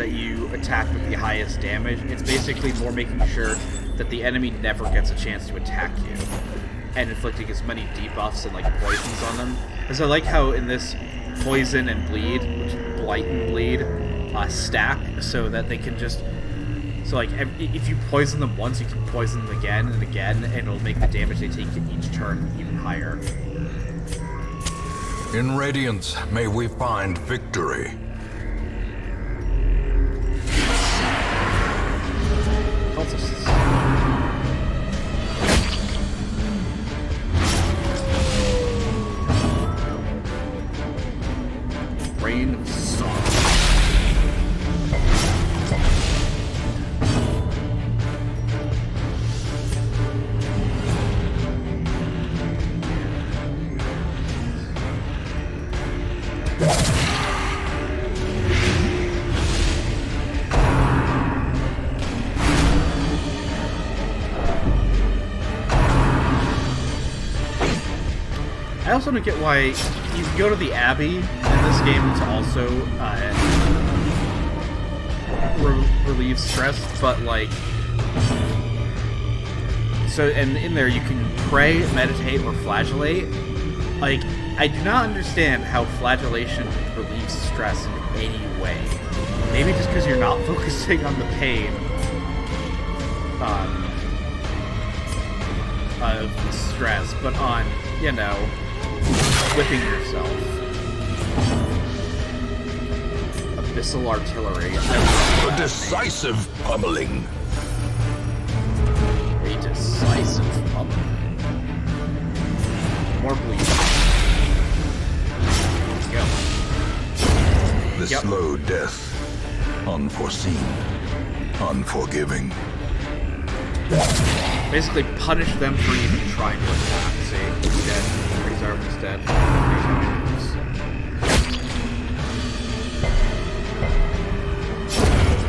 you attack with the highest damage. It's basically more making sure that the enemy never gets a chance to attack you, and inflicting as many debuffs and like poisons on them. Because I like how in this poison and bleed, which blight and bleed, stack so that they can just. So, like, if you poison them once, you can poison them again and again, and it'll make the damage they take in each turn even higher. In Radiance, may we find victory. Cultists. Rain of Song. I also don't get why you can go to the Abbey in this game to also relieve stress, but like, so, and in there you can pray, meditate, or flagellate. Like, I do not understand how flagellation relieves stress in any way. Maybe just because you're not focusing on the pain of the stress, but on, you know, whipping yourself. Abyssal Artillery. A decisive pummeling. A decisive pummeling. More bleed. Go. The slow death. Unforeseen. Unforgiving. Basically punish them for even trying to attack. See? He's dead. His arm is dead.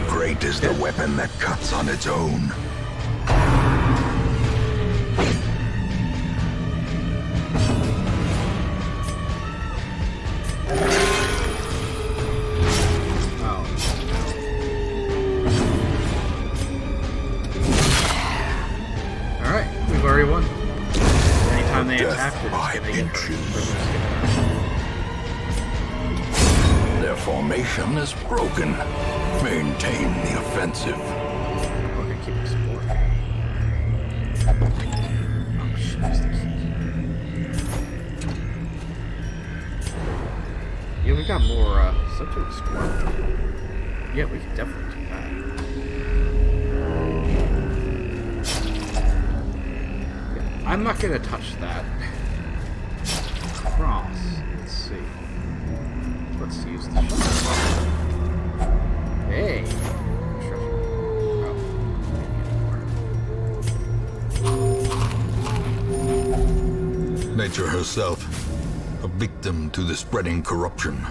Great is the weapon that cuts on its own. Alright, we've already won. Anytime they attack, we're just gonna get Their formation is broken. Maintain the offensive. We're gonna keep exploring. Oh shit, where's the key? Yeah, we got more stuff to explore. Yeah, we can definitely do that. Yeah, I'm not gonna touch that. Cross. Let's see. Let's use the shot. Hey! Nature herself, a victim to the spreading corruption,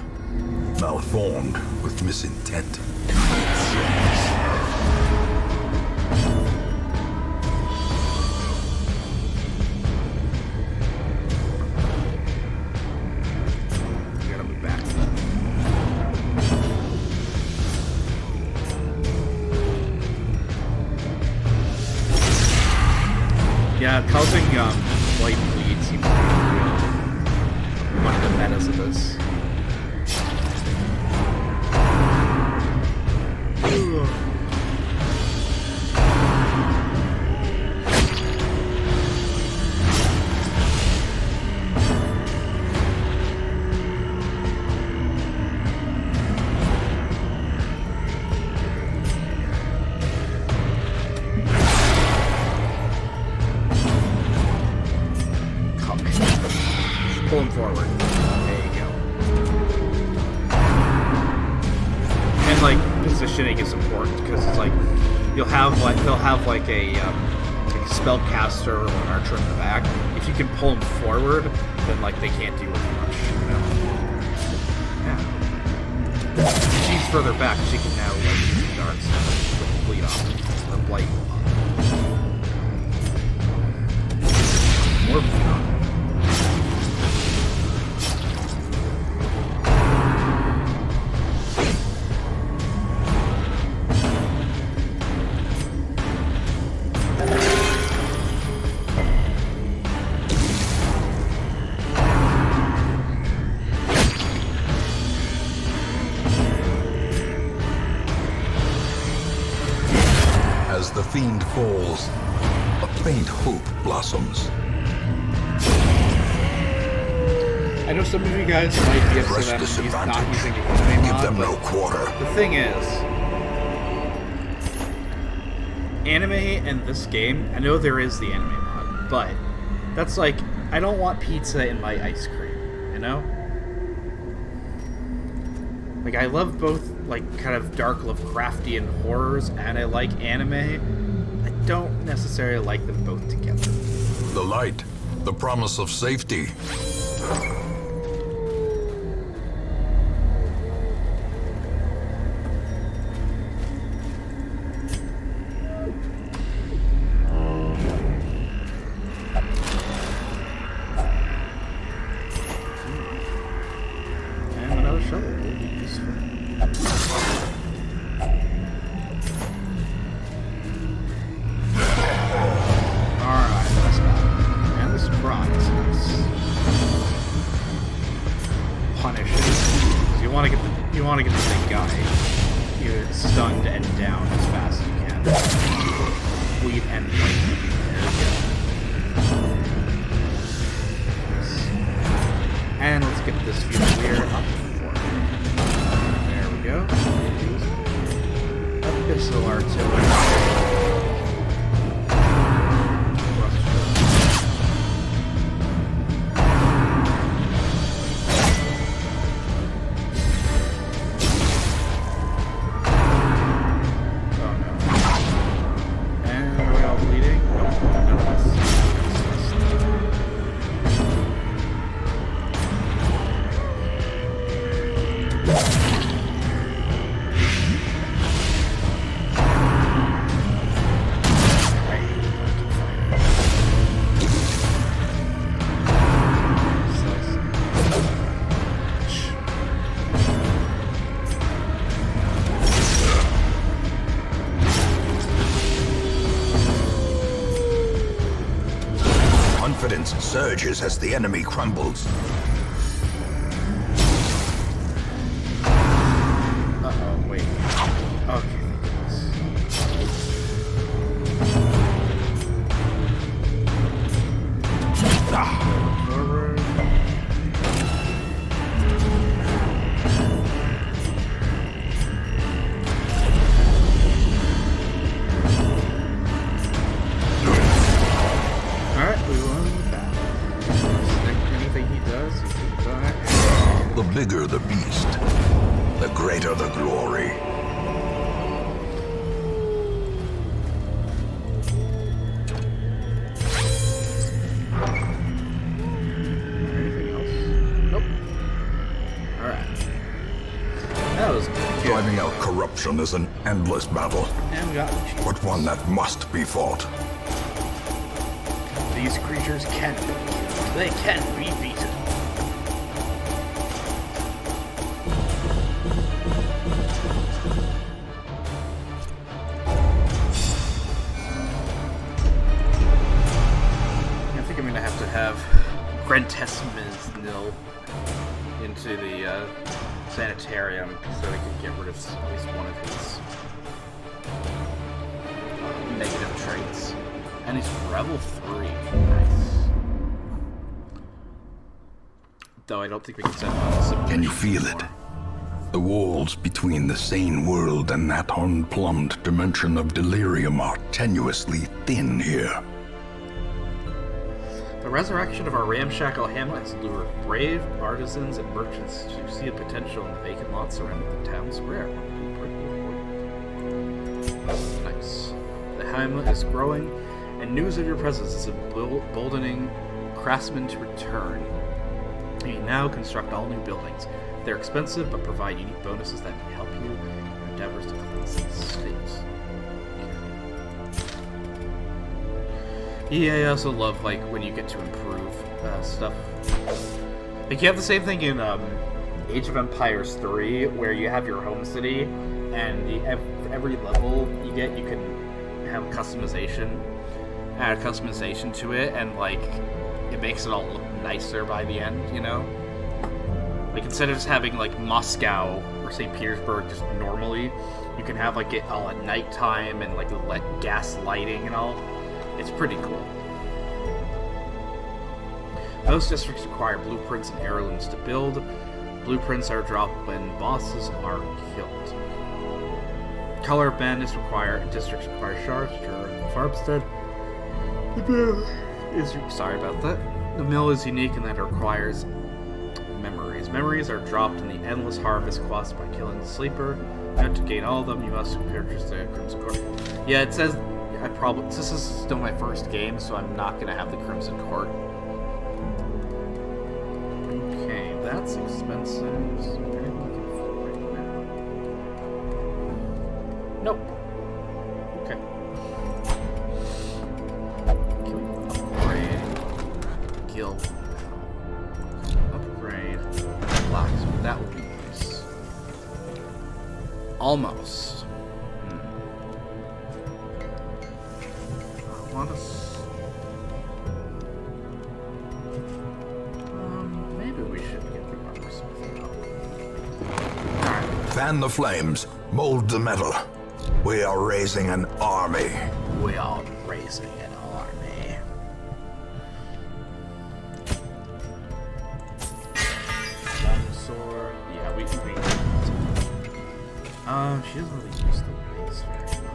malformed with misintent. Yeah, causing white bleed seems to be real. One of the metas of this. Pull him forward. There you go. And like positioning is important because it's like they'll have like a spellcaster or an archer in the back. If you can pull them forward, then like they can't do as much. You know? Yeah. She's further back. She can now like use the darts to bleed off or blight. More bleed off. As the fiend falls, a faint hope blossoms. I know some of you guys might be upset Fresh that he's not disadvantage. using the anime Give mod, them no but quarter. the thing is, anime and this game, I know there is the anime mod, but that's like, I don't want pizza in my ice cream, you know? Like, I love both, like, kind of dark Lovecraftian horrors, and I like anime. I don't necessarily like them both together. The light, the promise of safety. And another shovel will be useful. Alright, that's bad. And this rod is nice. Punish it. 'Cause you want to get the big guy either stunned and down as fast as you can. Bleed and white. There we go. And let's get this fusilier up for it. There we go. Abyssal artillery. Oh no. And are we all bleeding? Nope, none of us. Confidence surges as the enemy crumbles. Uh-oh, wait. Okay, thank goodness. Forward. Alright, we won the battle. Anything he does, he can die. The bigger the beast, the greater the glory. Anything else? Nope. Alright. That was good. Driving out corruption is an endless battle, And we got but one that must be fought. these creatures can be killed. They can be beaten. Brentesmes nil into the sanitarium so he can get rid of at least one of his negative traits. And he's level 3. Nice. Though I don't think we can send him on. Can you feel it? The walls between the sane world and that unplumbed dimension of delirium are tenuously thin here. The resurrection of our ramshackle hamlet has lured brave artisans and merchants to see the potential in the vacant lots surrounding the town square. Nice. The hamlet is growing, and news of your presence is emboldening craftsmen to return. You now construct all new buildings. They're expensive, but provide unique bonuses that may help you in your endeavors to cleanse the estates. Yeah, I also love, like, when you get to improve stuff. Like, you have the same thing in Age of Empires 3, where you have your home city, and every level you get, you can have customization, add customization to it, and, like, it makes it all look nicer by the end, you know? Like, instead of just having, like, Moscow or St. Petersburg just normally, you can have, like, it all at nighttime and, like, gas lighting and all. It's pretty cool. Most districts require blueprints and heirlooms to build. Blueprints are dropped when bosses are killed. Color of Madness districts require shards to Farmstead. The mill is... Sorry about that. The mill is unique in that it requires memories. Memories are dropped in the Endless Harvest quest by killing the Sleeper. And to gain all of them, you must purchase the Crimson Court. Yeah, it says... this is still my first game, so I'm not gonna have the Crimson Court. Okay, that's expensive. So what are you looking for right now? Nope. Okay. Can we upgrade guild now? Upgrade blacksmith. That would be nice. Almost. Maybe we should get the armor smith now. Alright. Fan the flames, mold the metal. We are raising an army. We are raising an army. Longsword. Yeah, we can beat she doesn't really use the base version.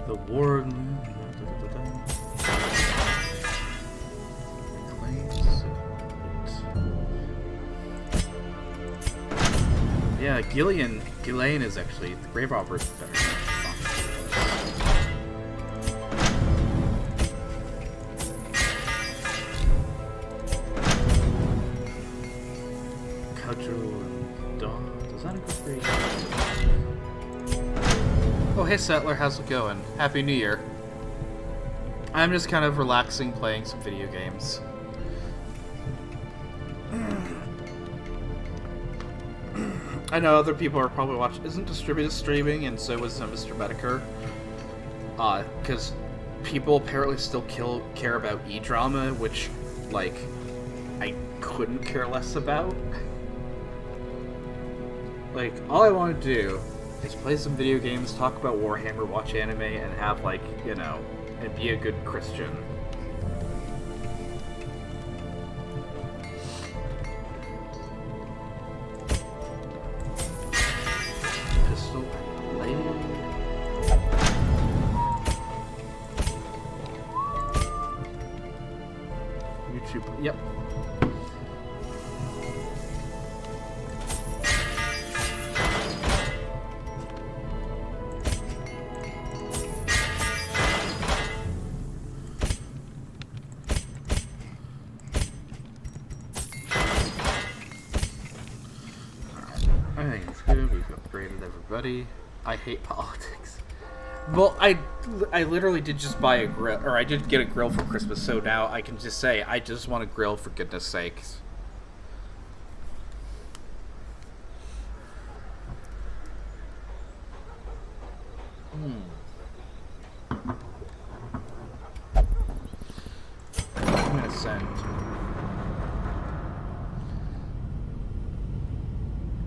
The warden. Yeah, Ghislaine is actually the Grave Robber is better. Cudgel and Dawn. Does that incorporate? Oh, hey Settler, how's it going? Happy New Year. I'm just kind of relaxing, playing some video games. I know other people are probably watching. Isn't Distributed streaming, and so was Mr. Mediker? Because people apparently still care about E-drama, which, like, I couldn't care less about. Like, all I want to do is play some video games, talk about Warhammer, watch anime, and have, like, you know, and be a good Christian. Pistol and blade. YouTube, yep. I hate politics. Well, I literally did just buy a grill, or I did get a grill for Christmas, so now I can just say, I just want a grill for goodness sakes.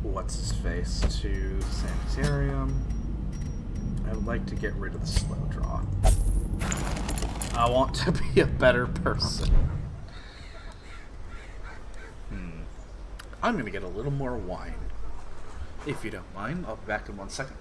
What's his face to Sanitarium. I would like to get rid of the slow draw. I want to be a better person. I'm gonna get a little more wine. If you don't mind, I'll be back in 1 second.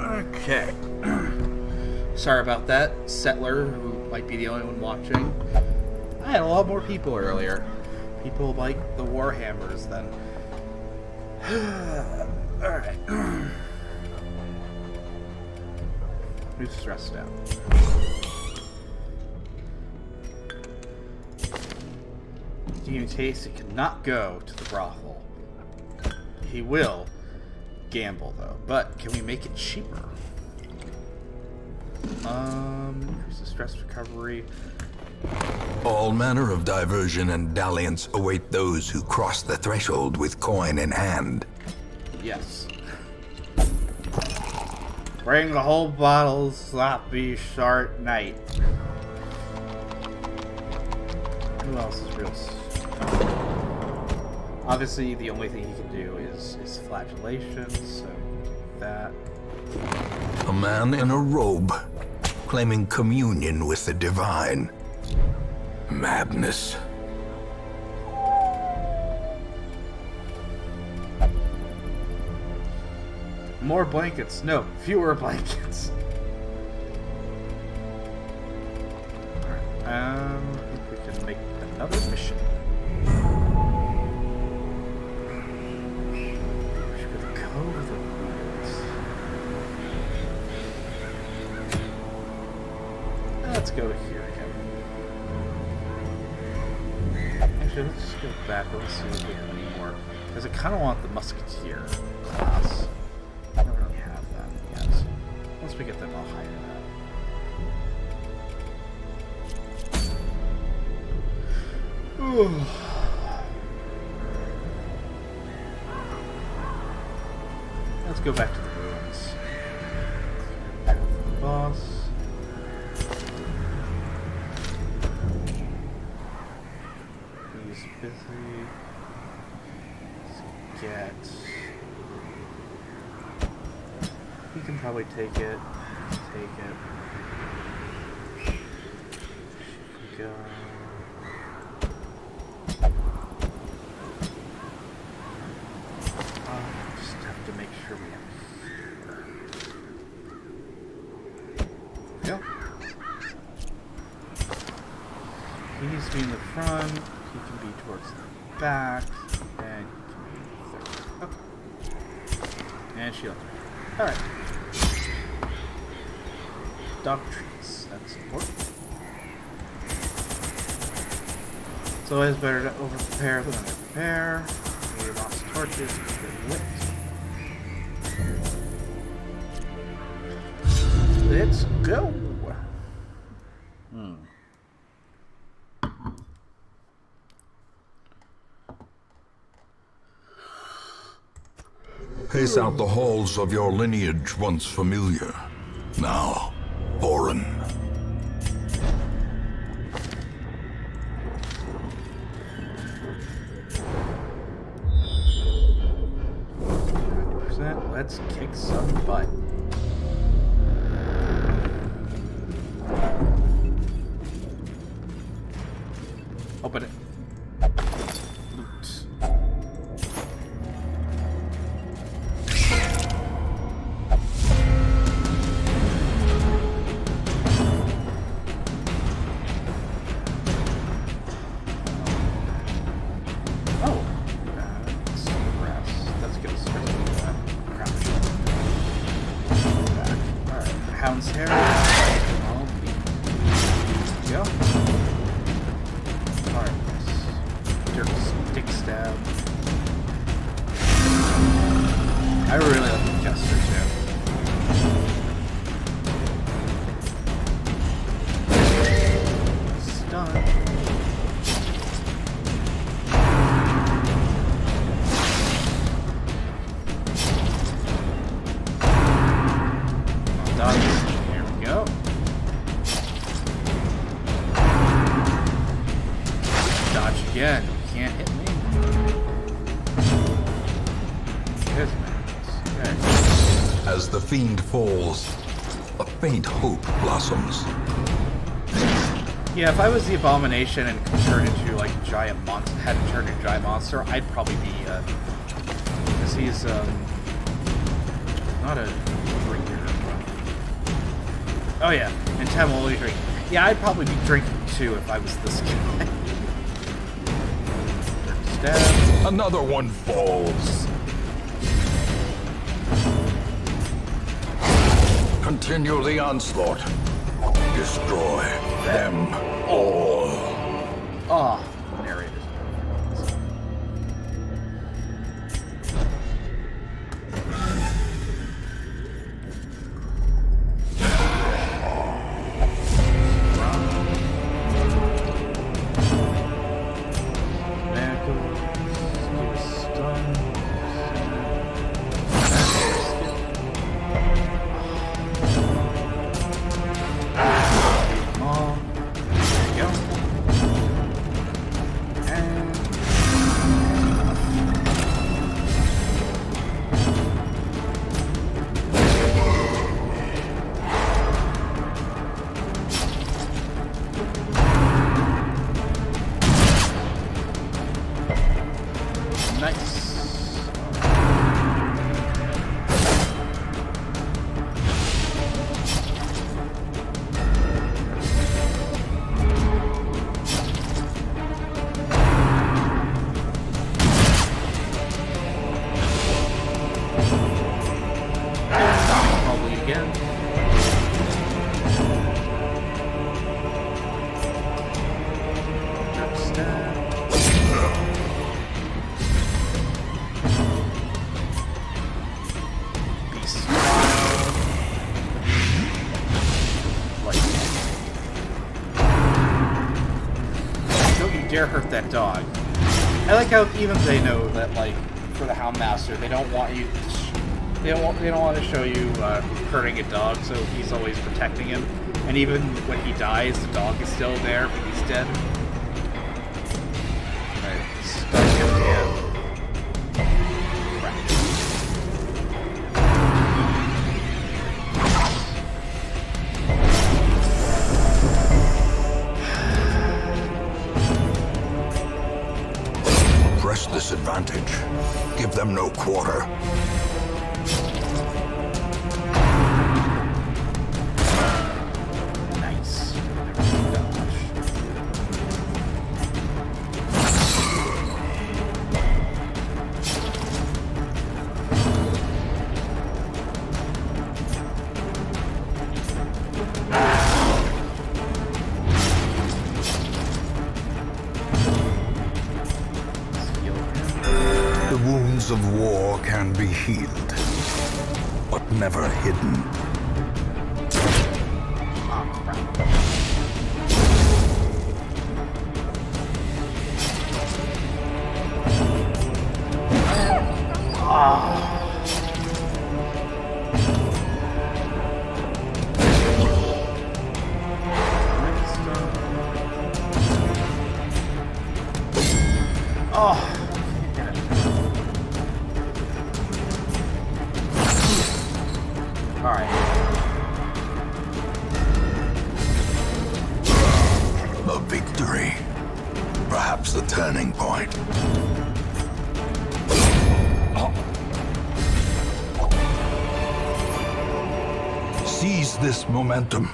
Okay. Sorry about that, Settler, who might be the only one watching. I had a lot more people earlier. People like the Warhammers then. Alright. Who's stressed out? Dean Tasty cannot go to the brothel. He will gamble though, but can we make it cheaper? Increase the stress recovery. All manner of diversion and dalliance await those who cross the threshold with coin in hand. Yes. Bring the whole bottle, sloppy short night. Who else is real? Obviously, the only thing he can do is flagellation, so that. A man in a robe, claiming communion with the divine. Madness. More blankets. No, fewer blankets. Alright, I think we can make another mission. Let's go to here again. Actually, let's just go back. Let's see if we have any more. Because I kind of want the Musketeer class. I don't really have that yet. Once we get them, I'll hire that. Ooh. Let's go back to the ruins. The boss. He's busy. Let's get. He can probably take it. Take it. Go. Just have to make sure we have here. Go. He needs to be in the front. He can be towards the back. And he can be third. Okay. And shield. Alright. Dog treats. That's important. It's always better to over-prepare than under-prepare. We lost torches because they're lit. Let's go! Pace out the halls of your lineage once familiar, now foreign. Let's kick some butt. Open it. Loot. stab. I really like the Jester too. Stun. Dodge. There we go. Dodge again. You can't hit me. There's okay. As the fiend falls, a faint hope blossoms. Yeah, if I was the Abomination and could turn into like a giant monster, had to turn into a giant monster, I'd probably be, because he's, not a drinker. Oh yeah, and Tem will drink. Yeah, I'd probably be drinking too if I was this guy. Stab. Another one falls. Continue the onslaught. Destroy them all. Oh, narrated. Dare hurt that dog. I like how even they know that, like, for the Houndmaster, they don't want you. They don't want to show you hurting a dog, so he's always protecting him. And even when he dies, the dog is still there, but he's dead. Right, stun him again. Disadvantage. Give them no quarter. Nice. Of war can be healed, but never hidden. Oh, crap. Oh. Alright. A victory. Perhaps the turning point. Seize this momentum.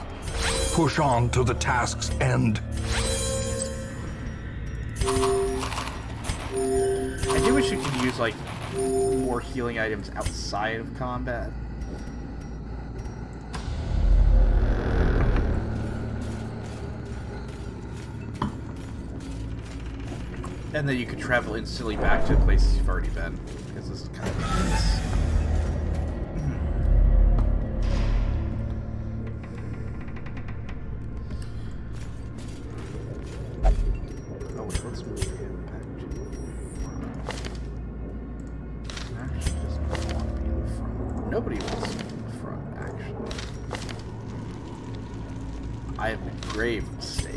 Push on to the task's end. I do wish you could use, like, more healing items outside of combat. And then you can travel instantly back to places you've already been, because this is kind of nice. Oh wait, let's move him back to the front. Actually, doesn't want to be in the front. Nobody wants to be in the front, actually. I have made a grave mistake.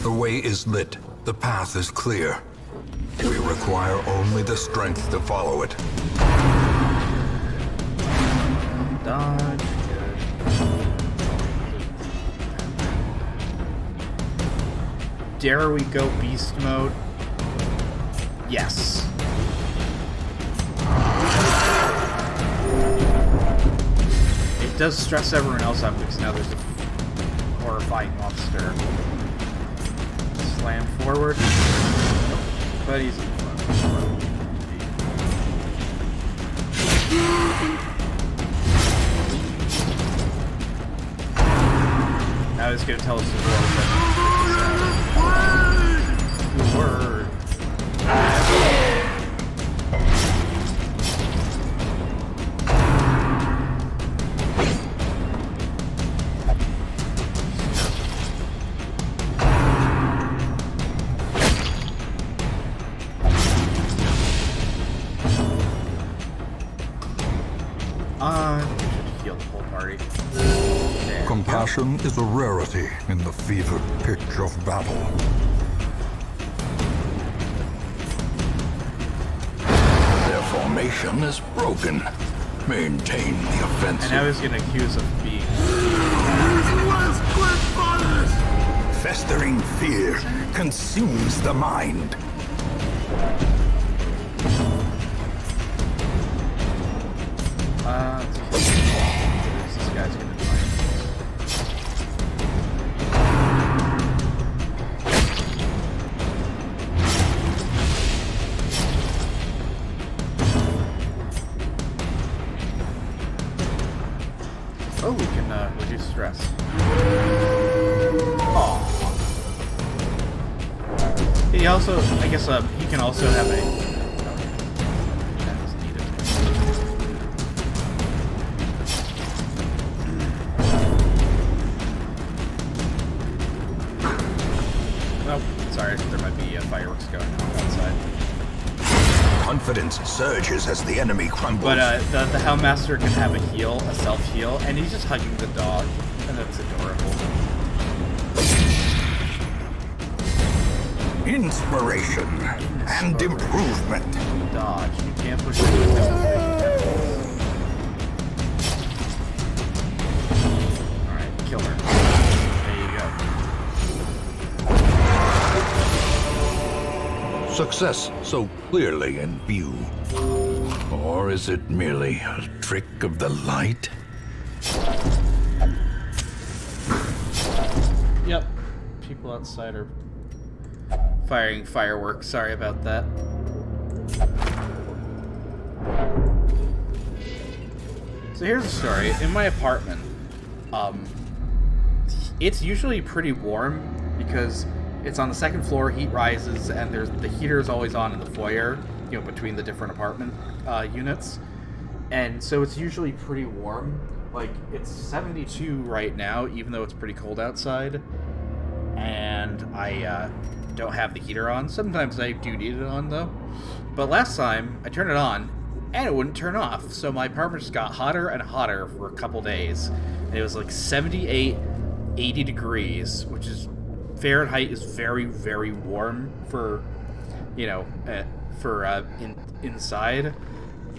The way is lit. The path is clear. We require only the strength to follow it. Dodge. Good. Dare we go beast mode? Yes. It does stress everyone else out because now there's a horrifying monster. Slam forward. Nope. But he's in front. Now he's gonna tell us the word. Compassion is a rarity in the fevered pitch of battle. Their formation is broken. Maintain the offensive. And now he's gonna accuse of being... Festering fear consumes the mind. This guy's gonna try. Oh, we can reduce stress. Oh. He also, I guess, he can also have a. That is needed. Oh, sorry, there might be fireworks going on outside. Confidence surges as the enemy crumbles. But the Hellmaster can have a heal, a self-heal, and he's just hugging the dog, and that's adorable. Inspiration and improvement. Dodge. You can't push into his Alright, kill her. There you go. Success so clearly in view. Or is it merely a trick of the light? Yep. People outside are firing fireworks. Sorry about that. So here's the story. In my apartment, it's usually pretty warm because it's on the second floor, heat rises, and the heater is always on in the foyer, you know, between the different apartment units. And so it's usually pretty warm. Like, it's 72 right now, even though it's pretty cold outside. And I don't have the heater on. Sometimes I do need it on, though. But last time, I turned it on, and it wouldn't turn off. So my apartment just got hotter and hotter for a couple days. And it was like 78, 80 degrees, which is... Fahrenheit is very, very warm for, you know, inside.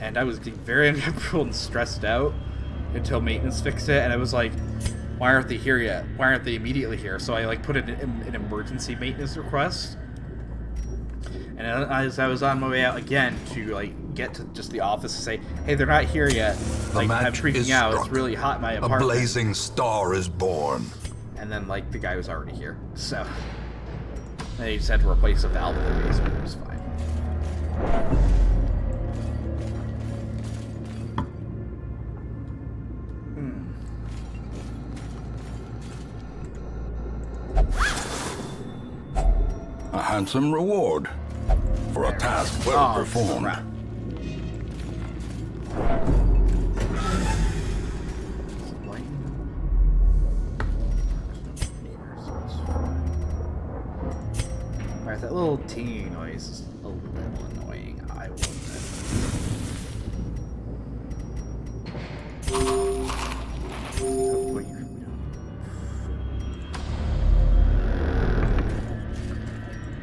And I was getting very uncomfortable and stressed out until maintenance fixed it. And I was like, why aren't they here yet? Why aren't they immediately here? So I like put in an emergency maintenance request. And as I was on my way out again to like get to just the office to say, hey, they're not here yet. Like, I'm freaking out. It's really hot in my apartment. A blazing star is born. And then, like, the guy was already here. So, and he just had to replace a valve in the basement. It was fine. handsome reward for a task well performed. crap. Alright, that little teeny noise is a little annoying, I will admit.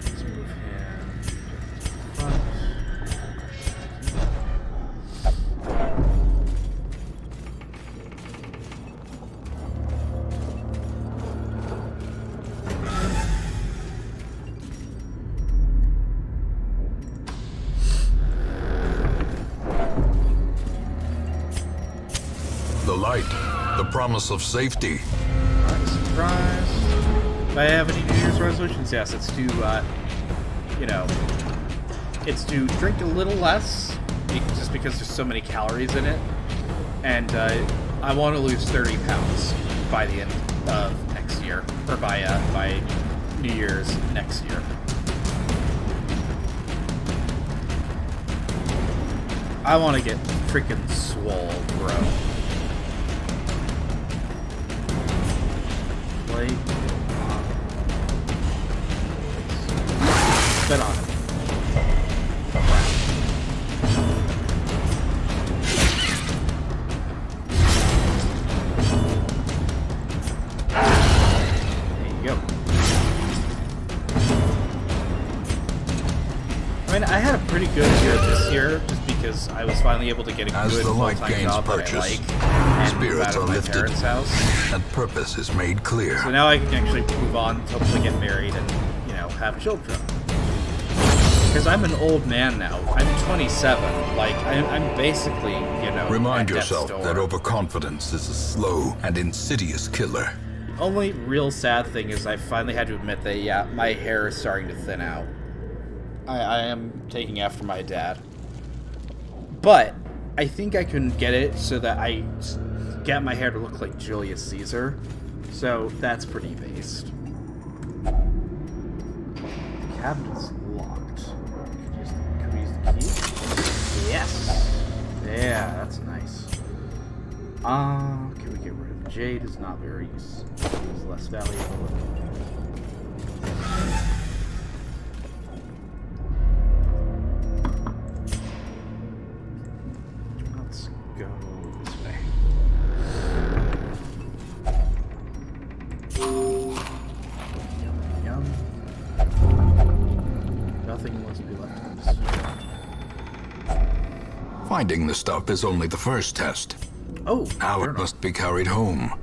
Let's move him to the front. The light, the promise of safety. Alright, surprise. Do I have any New Year's resolutions? Yes, it's to, you know, it's to drink a little less, just because there's so many calories in it. And I want to lose 30 pounds by the end of next year, or by New Year's next year. I want to get freaking swole, bro. Like, spit on it. There you go. I mean, I had a pretty good year this year, just because I was finally able to get a As good the light full-time gains job that I purchase, like, and move spirits out of are my lifted. parents' house. And purpose is made clear. So now I can actually move on to hopefully get married and, you know, have children. Because I'm an old man now. I'm 27. Like, I'm basically, you know, Remind at death's yourself door. that overconfidence is a slow and insidious killer. The only real sad thing is I finally had to admit that, yeah, my hair is starting to thin out. I am taking after my dad. But I think I can get it so that I get my hair to look like Julius Caesar. So that's pretty based. The cabinet's locked. Could we use the key? Yes! Yeah, that's nice. Can we get rid of Jade? Is not very useful. It's less valuable. Let's go this way. Yum, yum. Nothing must be left of this. Finding the stuff is only the first test. Oh, Now it journal. must be carried home.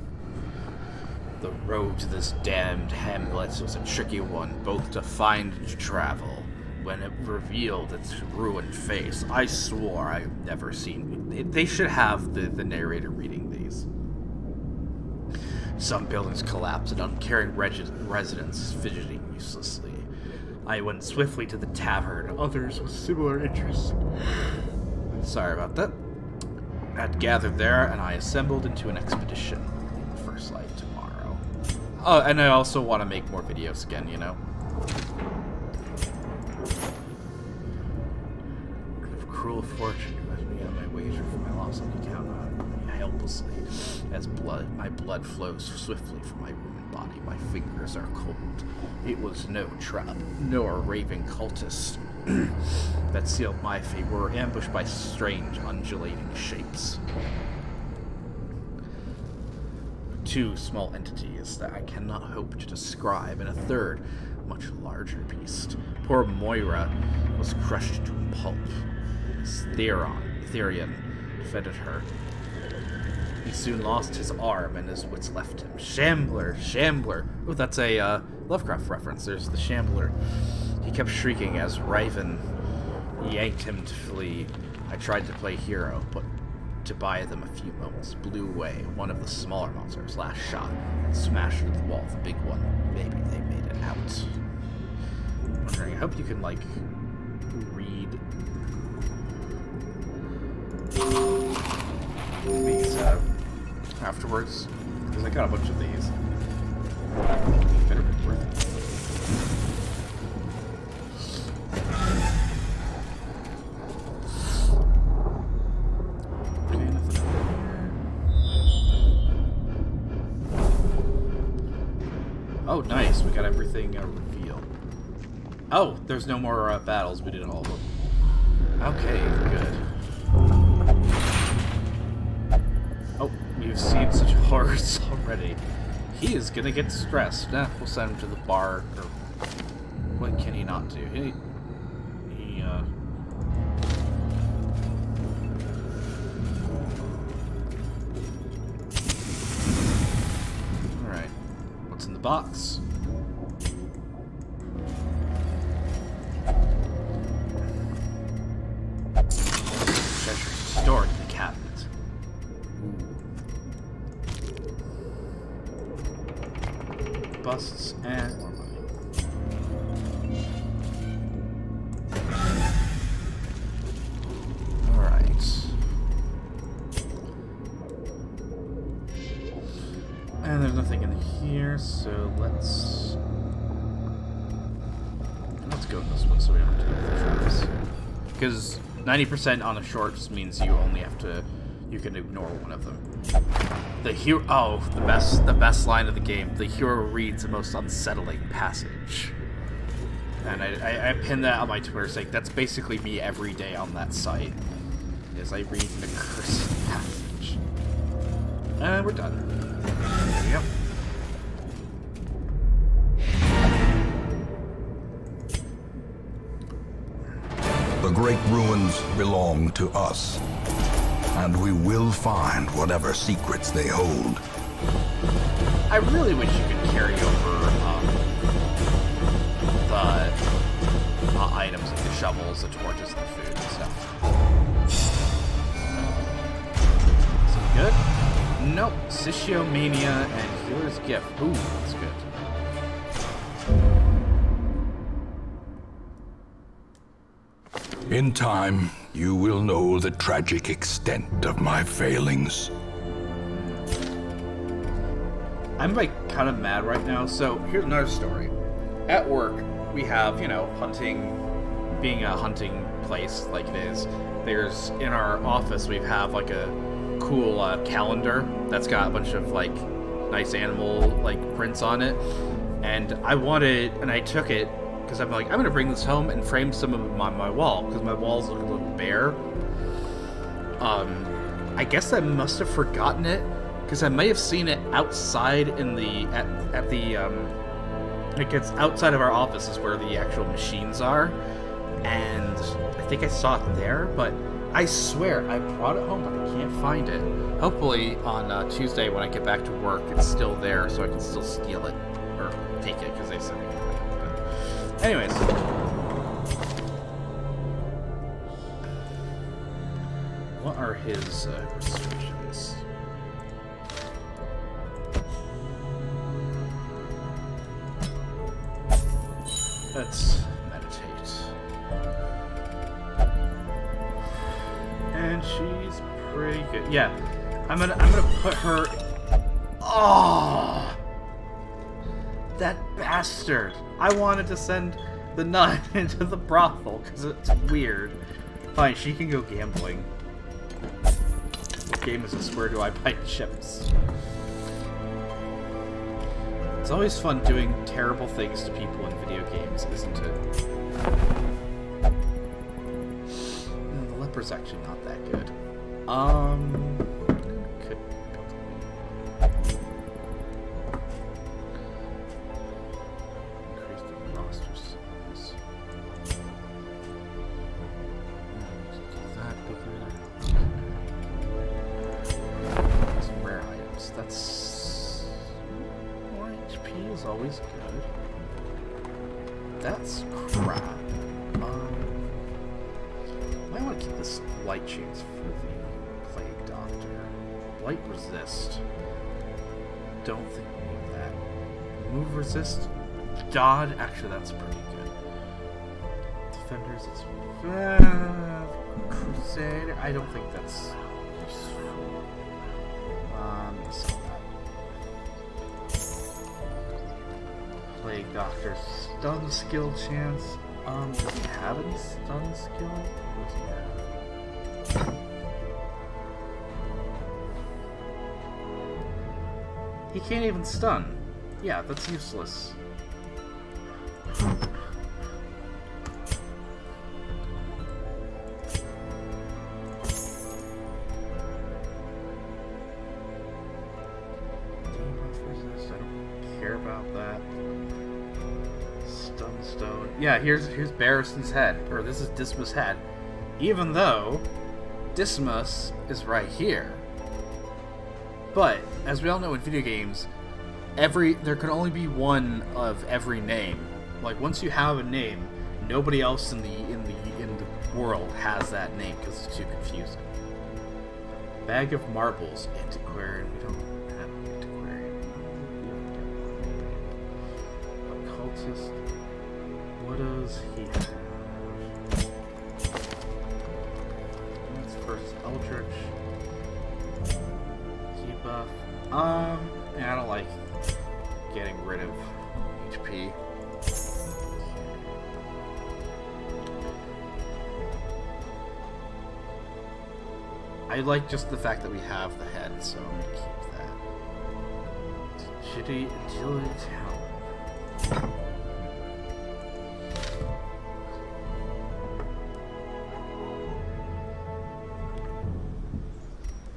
The road to this damned hamlet was a tricky one, both to find and to travel. When it revealed its ruined face, I swore I'd never seen. They should have the narrator reading these. Some buildings collapsed and uncaring residents fidgeting uselessly. I went swiftly to the tavern, others with similar interests. Sorry about that. Had gathered there, and I assembled into an expedition. First light tomorrow. Oh, and I also want to make more videos again, you know? Of cruel fortune left me on my wager for my loss on account on me helplessly. As my blood flows swiftly from my ruined body, my fingers are cold. It was no trap, nor raving cultist that sealed my fate. We were ambushed by strange, undulating shapes. Two small entities that I cannot hope to describe, and a third, much larger beast. Poor Moira was crushed to a pulp. Therion defended her. He soon lost his arm, and his wits left him. Shambler! Oh, that's a Lovecraft reference. There's the Shambler. He kept shrieking as Raven yanked him to flee. I tried to play hero, but to buy them a few moments, blew away one of the smaller monsters, last shot, and smashed through the wall of the big one. Maybe they made it out. I'm wondering, I hope you can, like, read these afterwards, because I got a bunch of these. Better be worth it. Oh, nice. We got everything revealed. Oh, there's no more battles. We did all of them. Okay, good. Oh, we've seen such horrors already. He is gonna get stressed. Nah, we'll send him to the bar. Or what can he not do? Alright. What's in the box? Treasure stored in the cabinet. Ooh. Busts and more money. And there's nothing in here, so let's go in this one so we don't have to go for traps. Because 90% on a short just means you only have to, you can ignore one of them. The hero, oh, the best line of the game. The hero reads the most unsettling passage. And I pinned that on my Twitter saying that's basically me every day on that site. Is I read the cursed passage. And we're done. Yep. The great ruins belong to us, and we will find whatever secrets they hold. I really wish you could carry over the items like the shovels, the torches, the food and stuff. Is it good? Nope. Sitiomania and Healer's Gift. Ooh, that's good. In time, you will know the tragic extent of my failings. I'm like kind of mad right now. So here's another story. At work, we have, hunting, being a hunting place like it is. There's, in our office, we have like a cool calendar that's got a bunch of like nice animal like prints on it. And I took it because I'm like, I'm gonna bring this home and frame some of them on my wall because my walls look a little bare. I guess I must have forgotten it because I may have seen it outside in the at the it gets outside of our offices where the actual machines are, and I think I saw it there, but I swear I brought it home, but I can't find it. Hopefully on Tuesday when I get back to work, it's still there, so I can still steal it or take it because they sent me. But anyways, what are his restrictions? Let's meditate. And she's pretty good. Yeah, I'm gonna put her. Oh, that bastard! I wanted to send the nun into the brothel because it's weird. Fine, she can go gambling. What game is this? Where do I buy chips? It's always fun doing terrible things to people in video games, isn't it? The leper's actually not that good. Could build increase the roster size. Get that bigger. Some rare items. That's HP is always good. That's crap. I want to keep this light chains for the Plague Doctor. Light resist. Don't think we need that. Move resist. Dodge. Actually, that's pretty good. Defenders. It's Crusader. I don't think that's useful. Sell that. Plague Doctor stun skill chance. Does he have any stun skill? What does he have? He can't even stun. Yeah, that's useless. I don't care about that. Stunstone. Yeah, here's Barristan's head, or this is Dismas' head. Even though Dismas is right here. But as we all know in video games, there can only be one of every name. Like once you have a name, nobody else in the world has that name because it's too confusing. Bag of marbles, antiquarian. We don't have antiquarian. Occultist. What does he have? That's first Eldritch. Debuff. Yeah, I don't like getting rid of HP. I like just the fact that we have the head, so I'm gonna keep that. Agility talent.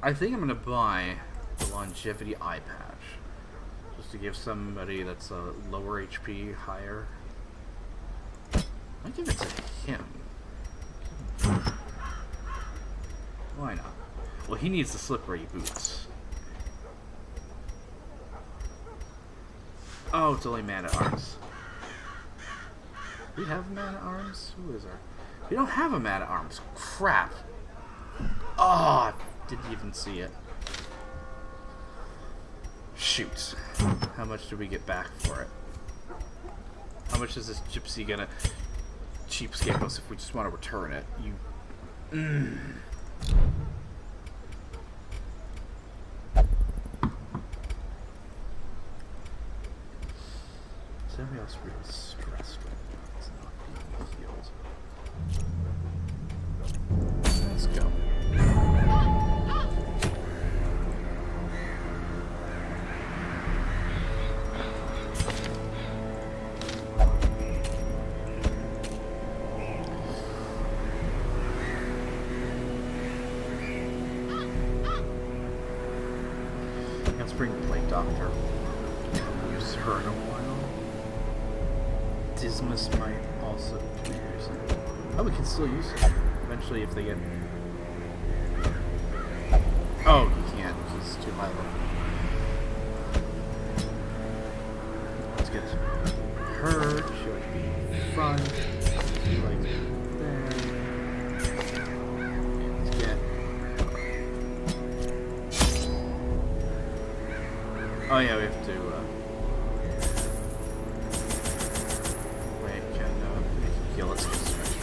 I think I'm gonna buy the longevity eye patch, just to give somebody that's a lower HP higher. I'll give it to him. Why not? Well, he needs the slippery boots. Oh, it's only man-at-arms. Do we have man-at-arms? Who is our... We don't have a man-at-arms. Crap. Oh, I didn't even see it. Shoot. How much do we get back for it? How much is this gypsy gonna cheapskate us if we just want to return it? You... Somebody else really stressed right now. It's not being healed. Let's go. Let's bring Plague Doctor. Use her in a while. Dismas might also be using it. Oh, we can still use it. Eventually, if they get... Oh, you can't. He's too high level. Let's get her. She would be fun. She likes there. Let's get... Oh yeah, we have to... Yeah, let's get stretched.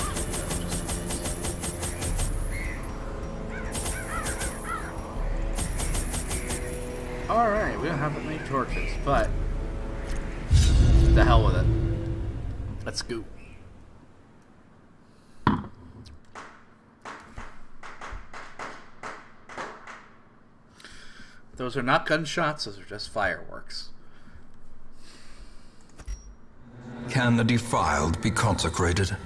Alright, we don't have that many torches, but the hell with it. Let's go. Those are not gunshots, those are just fireworks. Can the defiled be consecrated?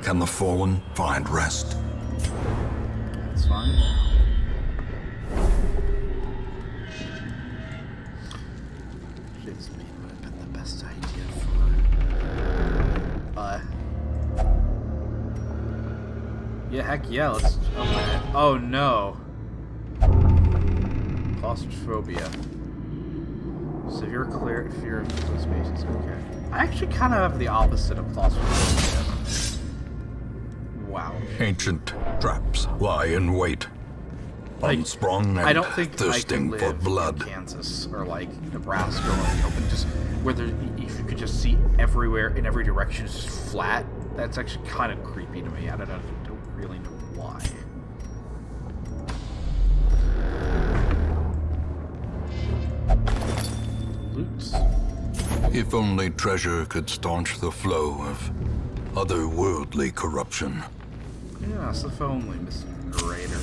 Can the fallen find rest? That's fine. This maybe would have been the best idea for... Yeah, heck yeah, let's open it. Oh no. Claustrophobia. Severe fear of closed spaces, okay. I actually kind of have the opposite of claustrophobia. Wow. Ancient traps lie in wait. Unsprung and I don't think thirsting I for could live blood. in Kansas or like Nebraska or the open, just where if you could just see everywhere in every direction is just flat. That's actually kind of creepy to me. I don't really know why. Loot. If only treasure could staunch the flow of otherworldly corruption. Yes, if only, Mr. Narrator.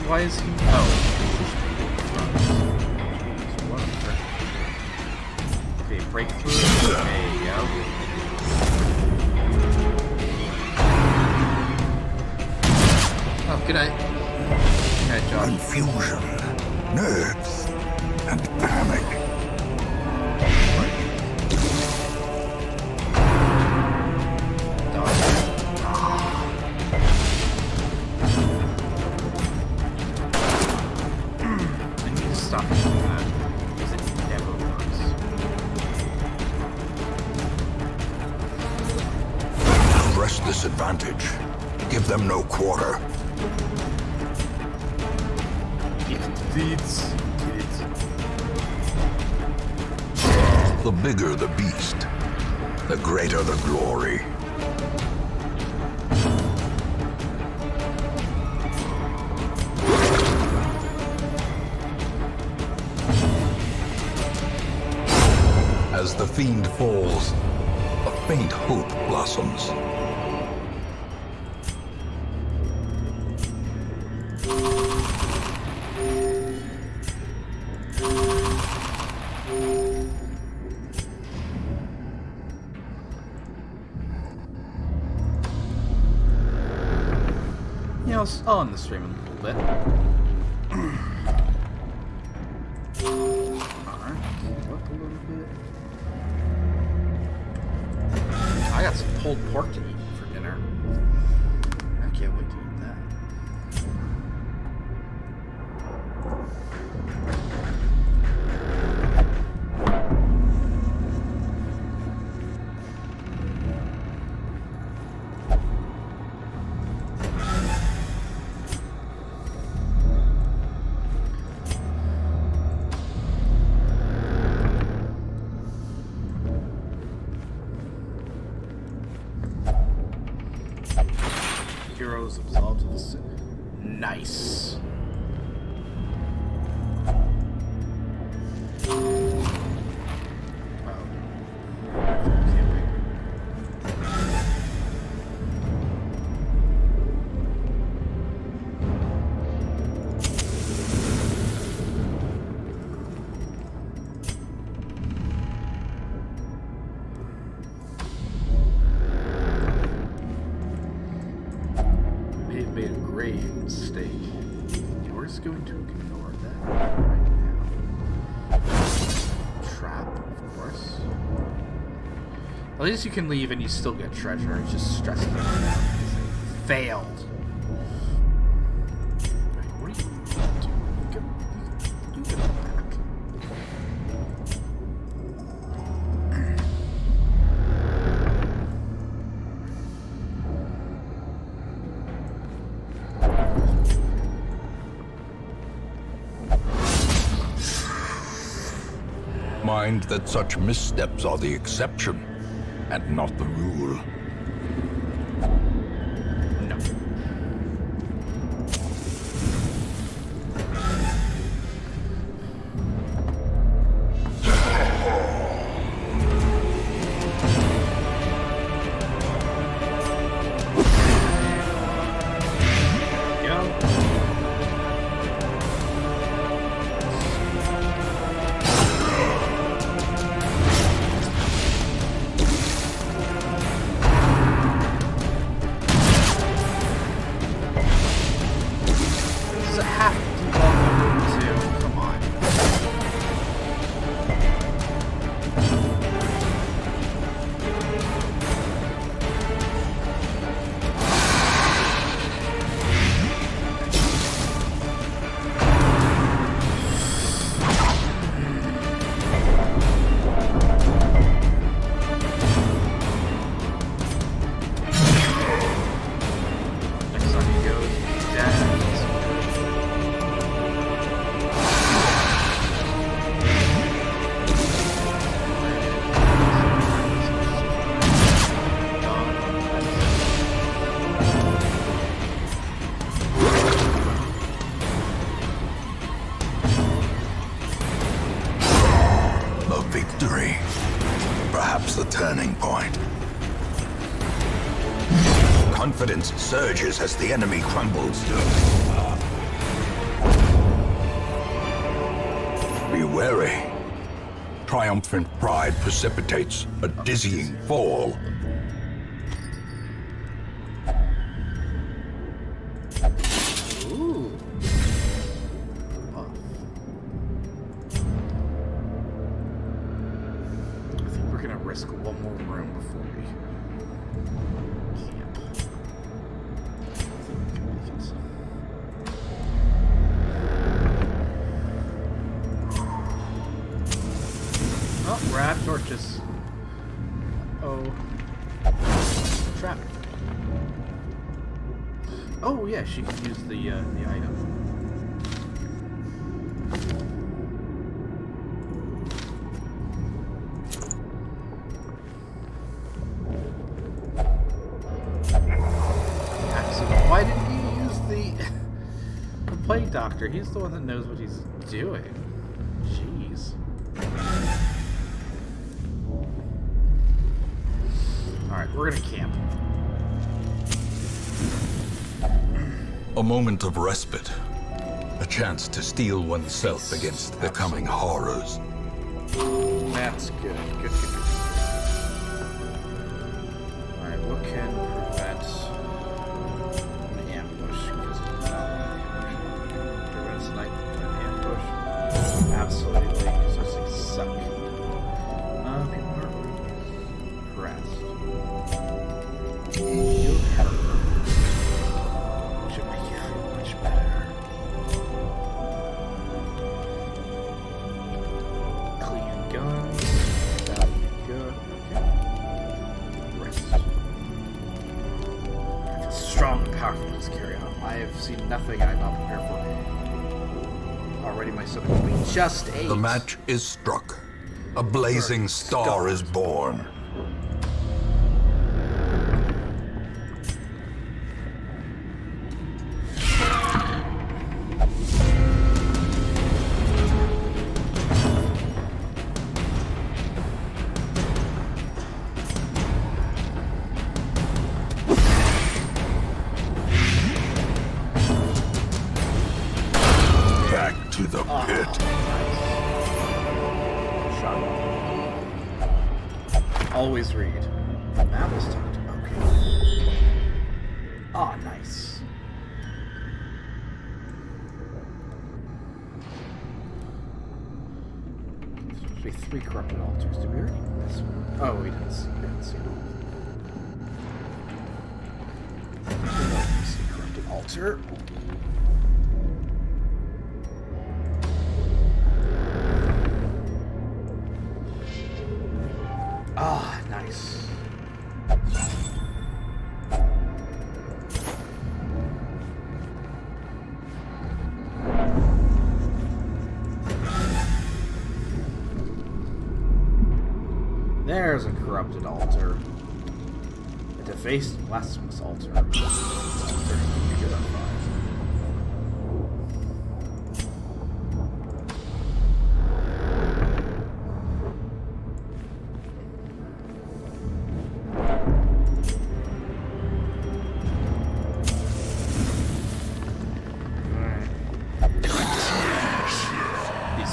Why is he? Oh. Okay, breakthrough. There you go. Oh, good night. Good night, Josh. Confusion, nerves, and panic. Stop doing that, because it never works. Press this advantage. Give them no quarter. The bigger the beast, the greater the glory. As the fiend falls, a faint hope blossoms. Yeah, I'll end the stream in a little bit. Alright, up a little bit. I got some pulled pork to eat for dinner. I can't wait to eat that. Heroes absolved of the sin. Nice. Made a grave mistake. We're just going to ignore that right now. Trap, of course. At least you can leave and you still get treasure. It's just stressing them out. Failed. Right, what are you doing? You get that back. Mind that such missteps are the exception, and not the rule. No. The turning point. Confidence surges as the enemy crumbles. wary. Triumphant pride precipitates a dizzying fall. Ooh. Oh. I think we're gonna risk one more room before we camp. I think we can make it. Oh, we're out of torches. Oh. Trap. Oh yeah, she can use the item. Accident. Why didn't he use the plague doctor? He's the one that knows what he's doing. Jeez. Alright, we're gonna camp. A moment of respite. A chance to steel oneself against the coming horrors. That's good. Good. Alright, what can prevent an ambush? Because prevent snipe an ambush? Absolutely, because those things suck. People are harassed. You have should make you feel much better. Clean gun. Value good. Okay. Rest. I feel strong and powerful in this carry on. I have seen nothing I'm not prepared for. Already my stomach will be just 8. The match is struck. A blazing star is born. Back to the pit. Always read. Map is tucked. Okay. Ah, nice. There's supposed to be 3 corrupted altars. Did we already miss one? Oh, we didn't see it. See corrupted altar. Ah, nice. There's a corrupted altar. A defaced blasphemous altar.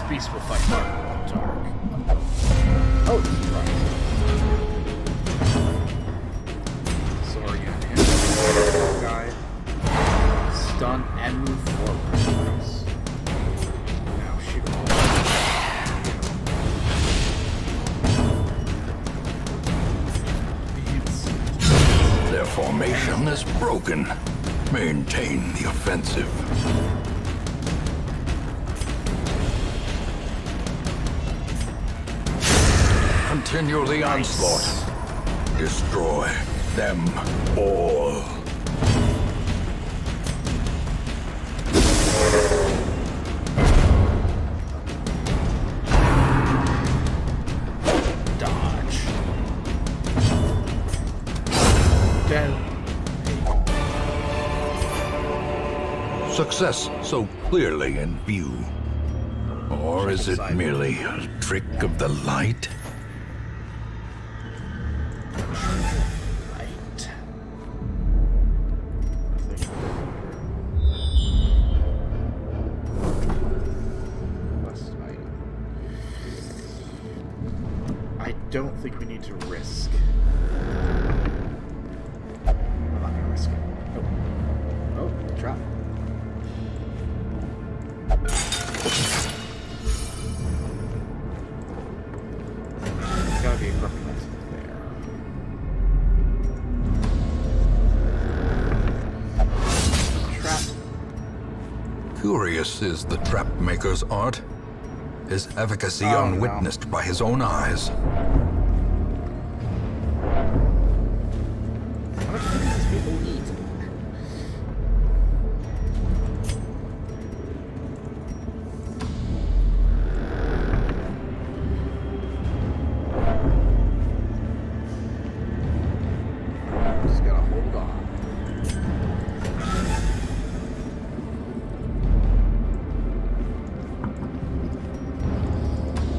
Beast will fight Dark. Oh, surprise. Saurian and guy. Stun and move forward. Nice. Now shoot. Their formation is broken. Maintain the offensive. Continue the onslaught. Destroy them all. Dodge. Down. Success so clearly in view. Or is it merely a trick of the light? Right. West item. don't think we need to risk. I'm not gonna risk it. Oh, trap. There's gotta be a crooked there. Trap. Curious is the trap maker's art. His efficacy unwitnessed by his own eyes. How much food does people eat? Just gotta hold on.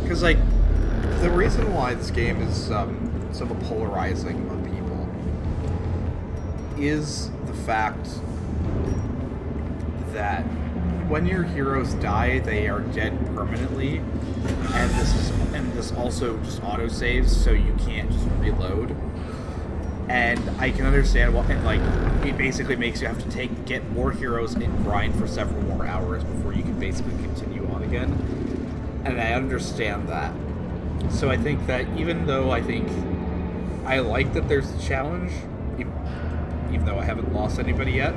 Because, like, the reason why this game is somewhat polarizing on people is the fact that when your heroes die, they are dead permanently, and this also just auto saves, so you can't just reload. And I can understand why, and like, it basically makes you have to get more heroes and grind for several more hours before you can basically continue on again. And I understand that. So I think that even though I like that there's a challenge, even though I haven't lost anybody yet.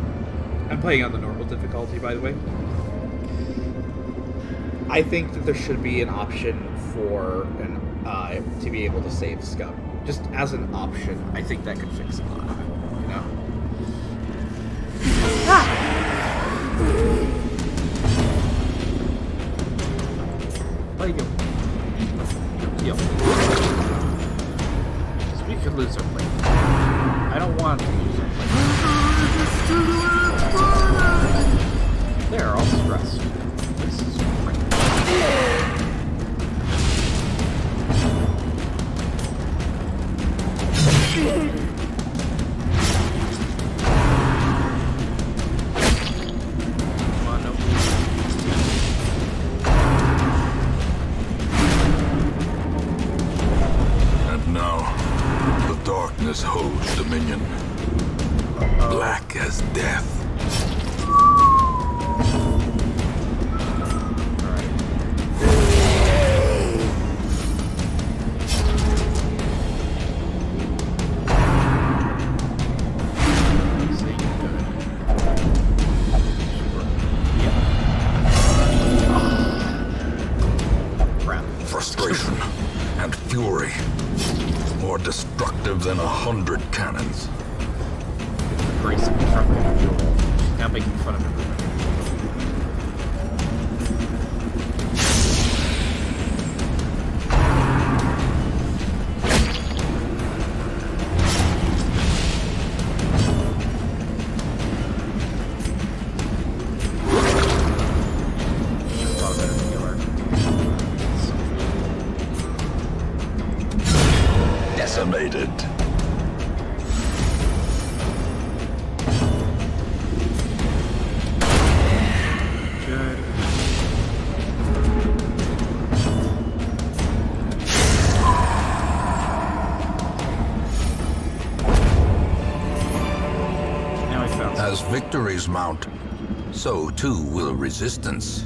I'm playing on the normal difficulty, by the way. I think that there should be an option for to be able to save scum. Just as an option, I think that could fix a lot of it, you know? Let go. Yo. Because we could lose our plate. I don't want to lose our plate. They're all stressed. This is great. Come on, no. And now, the darkness holds dominion. Black as death. Frustration and fury, more destructive than 100 cannons. The grace of constructing Joel. She's now making fun of everybody. She's a lot better than Killer. Decimated. Good. Now I found some. As victories mount, so too will resistance.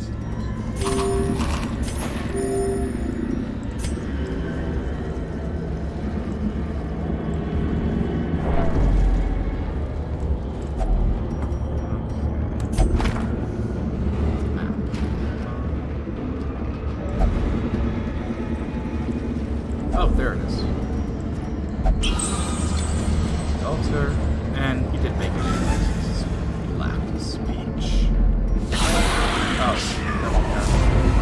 Oh, there it is. Altar, and he did make it. Lack of speech. Oh, there we go.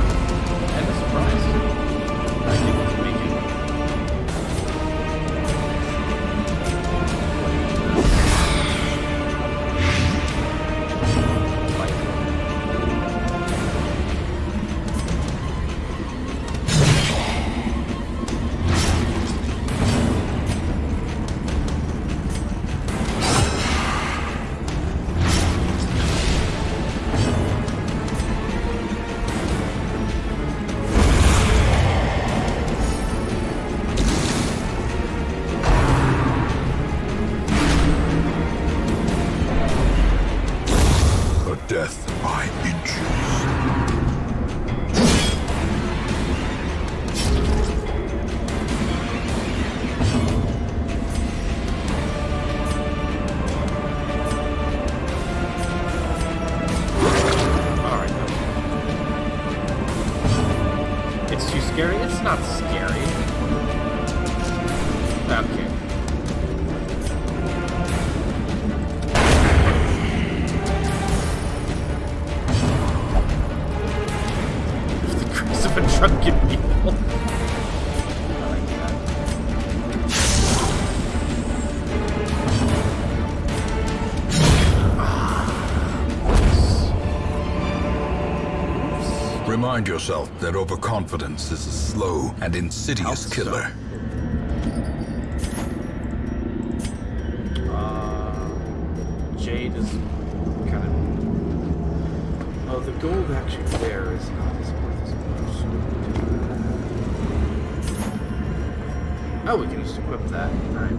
inches. Alright. It's too scary? It's not scary. Okay. The curse of a drunken mule. I like that. Remind yourself that overconfidence is a slow and insidious How so? killer. Jade is kind of... Oh, the gold actually there is not as worth as much. Oh, we can just equip that. Alright.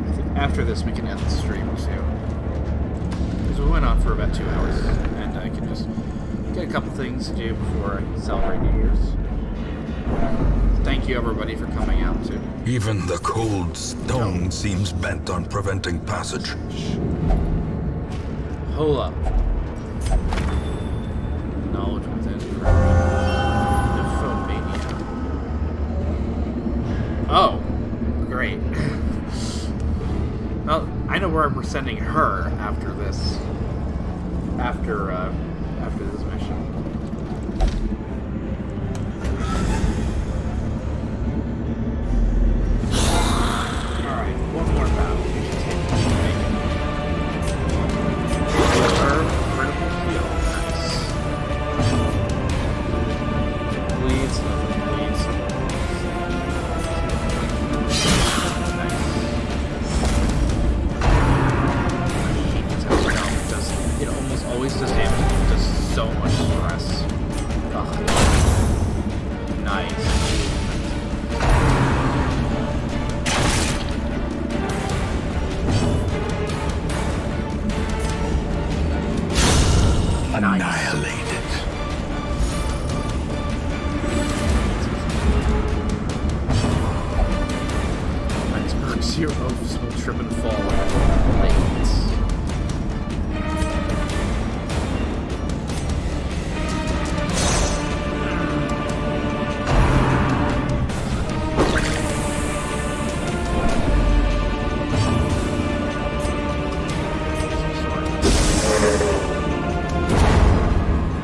I think after this we can end the stream too. Because we went on for about 2 hours, and I can just get a couple things to do before I celebrate New Year's. Thank you everybody for coming out too. Even the cold stone seems bent on preventing passage. Hold up. Knowledge within Nymphomania. Oh, great. Well, I know where we're sending her after this. After this mission. Alright, one more battle. We should take Herb, critical heal. Nice. Bleeds, nothing bleeds. Nice. It almost always does damage. It does so much stress. Ugh. Nice. Annihilated. Nice perk 0 will trip and fall. Late.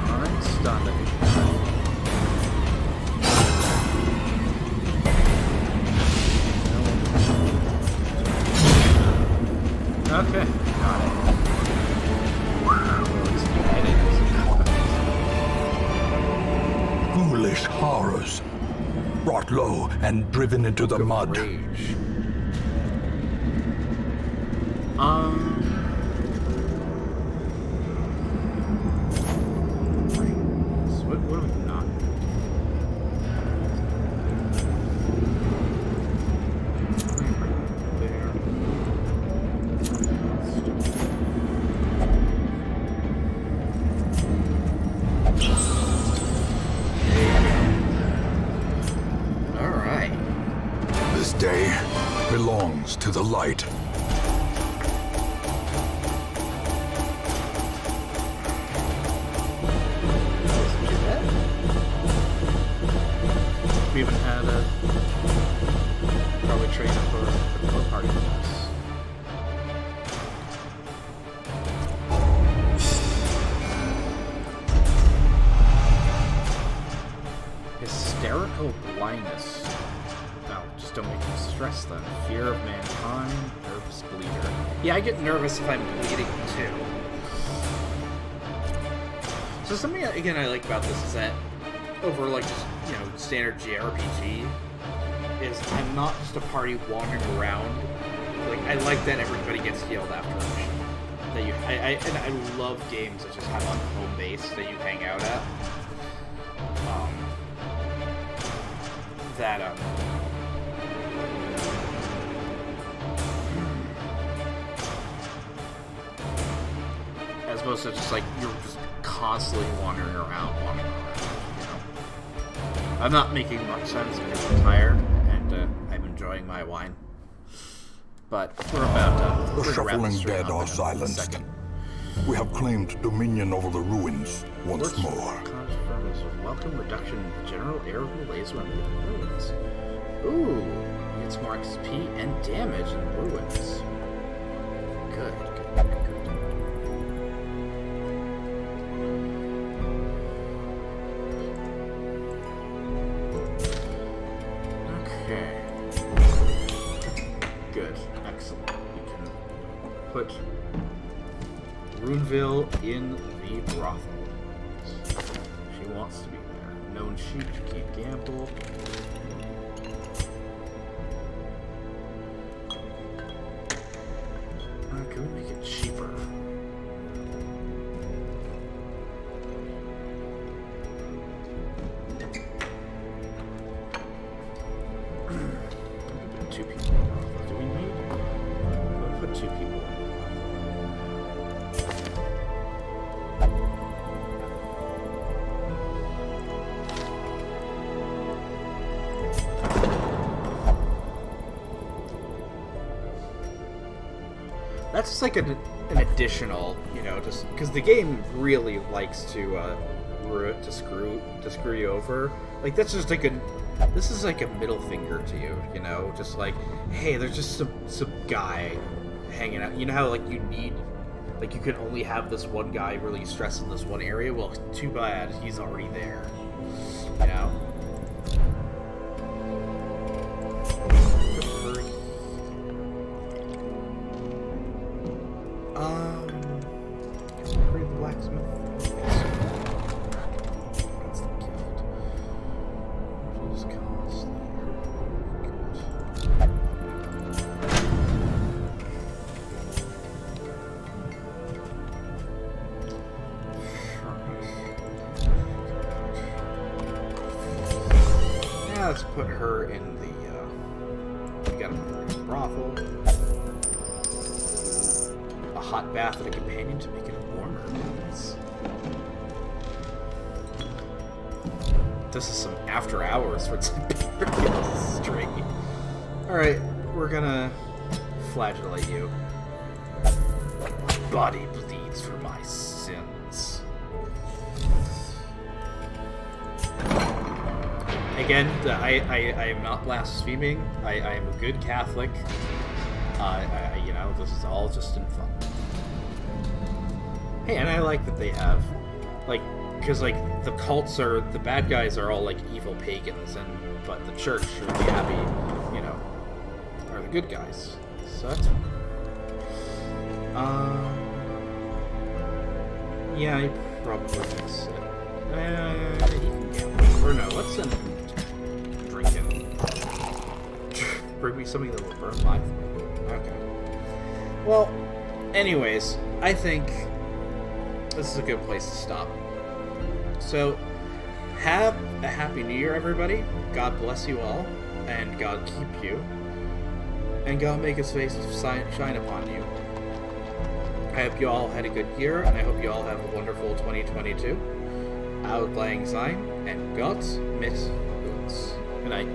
Alright, stunned, I think. Okay, got it. Foolish horrors. Brought low and driven into the mud. Rage. So what are we not? There. Alright. This day belongs to the light. We haven't had a probably train up for a party with us. Hysterical blindness. No, just don't make me stress then. Fear of mankind, nervous bleeder. Yeah, I get nervous if I'm bleeding too. So something again I like about this is that over like just, you know, standard JRPG is I'm not just a party wandering around. Like I like that everybody gets healed after a mission. That you and I love games that just have a home base that you hang out at. As opposed to just like you're just constantly wandering around. You know? I'm not making much sense because I'm tired and I'm enjoying my wine. But we're about done. The We're gonna wrap shuffling this stream dead up are in a silenced. second. We have claimed dominion over the ruins once more. Welcome reduction in the general air of malaise when the ruins. Ooh, it's more XP and damage in ruins. Good. Okay. Good. Excellent. We can put Runeville in the brothel. She wants to be there. Known sheep, she can't gamble. Can we make it cheaper? Put 2 people in the brothel. Do we need? We'll put 2 people in the brothel. That's just like an additional, you know, just because the game really likes to screw you over. Like that's just like this is like a middle finger to you, you know, just like, hey, there's just some guy hanging out. You know how like you can only have this one guy really stress in this one area. Well, too bad, he's already there. You know. Upgrade the blacksmith. That's the gift. Reduce cost. Yeah, let's put her in the. We gotta put her in the brothel. A hot bath and a companion to make it warmer. Nice. This is some after hours for Tiberius Street. Alright, we're gonna flagellate you. My body bleeds for my sins. Again, I am not blaspheming. I am a good Catholic. You know, this is all just in fun. Hey, and I like that they have, like, because, like, the cults are, the bad guys are all, like, evil pagans, but the church, or the abbey, you know, are the good guys. So that's fun. Yeah, I probably fix it. Or no, let's send him drinking. Bring me something that will burn my throat. Okay. Well, anyways, I think this is a good place to stop. So, have a happy new year, everybody. God bless you all, and God keep you, and God make his face shine upon you. I hope you all had a good year, and I hope you all have a wonderful 2022. Auld Lang Syne, and Gott mit uns. Good night.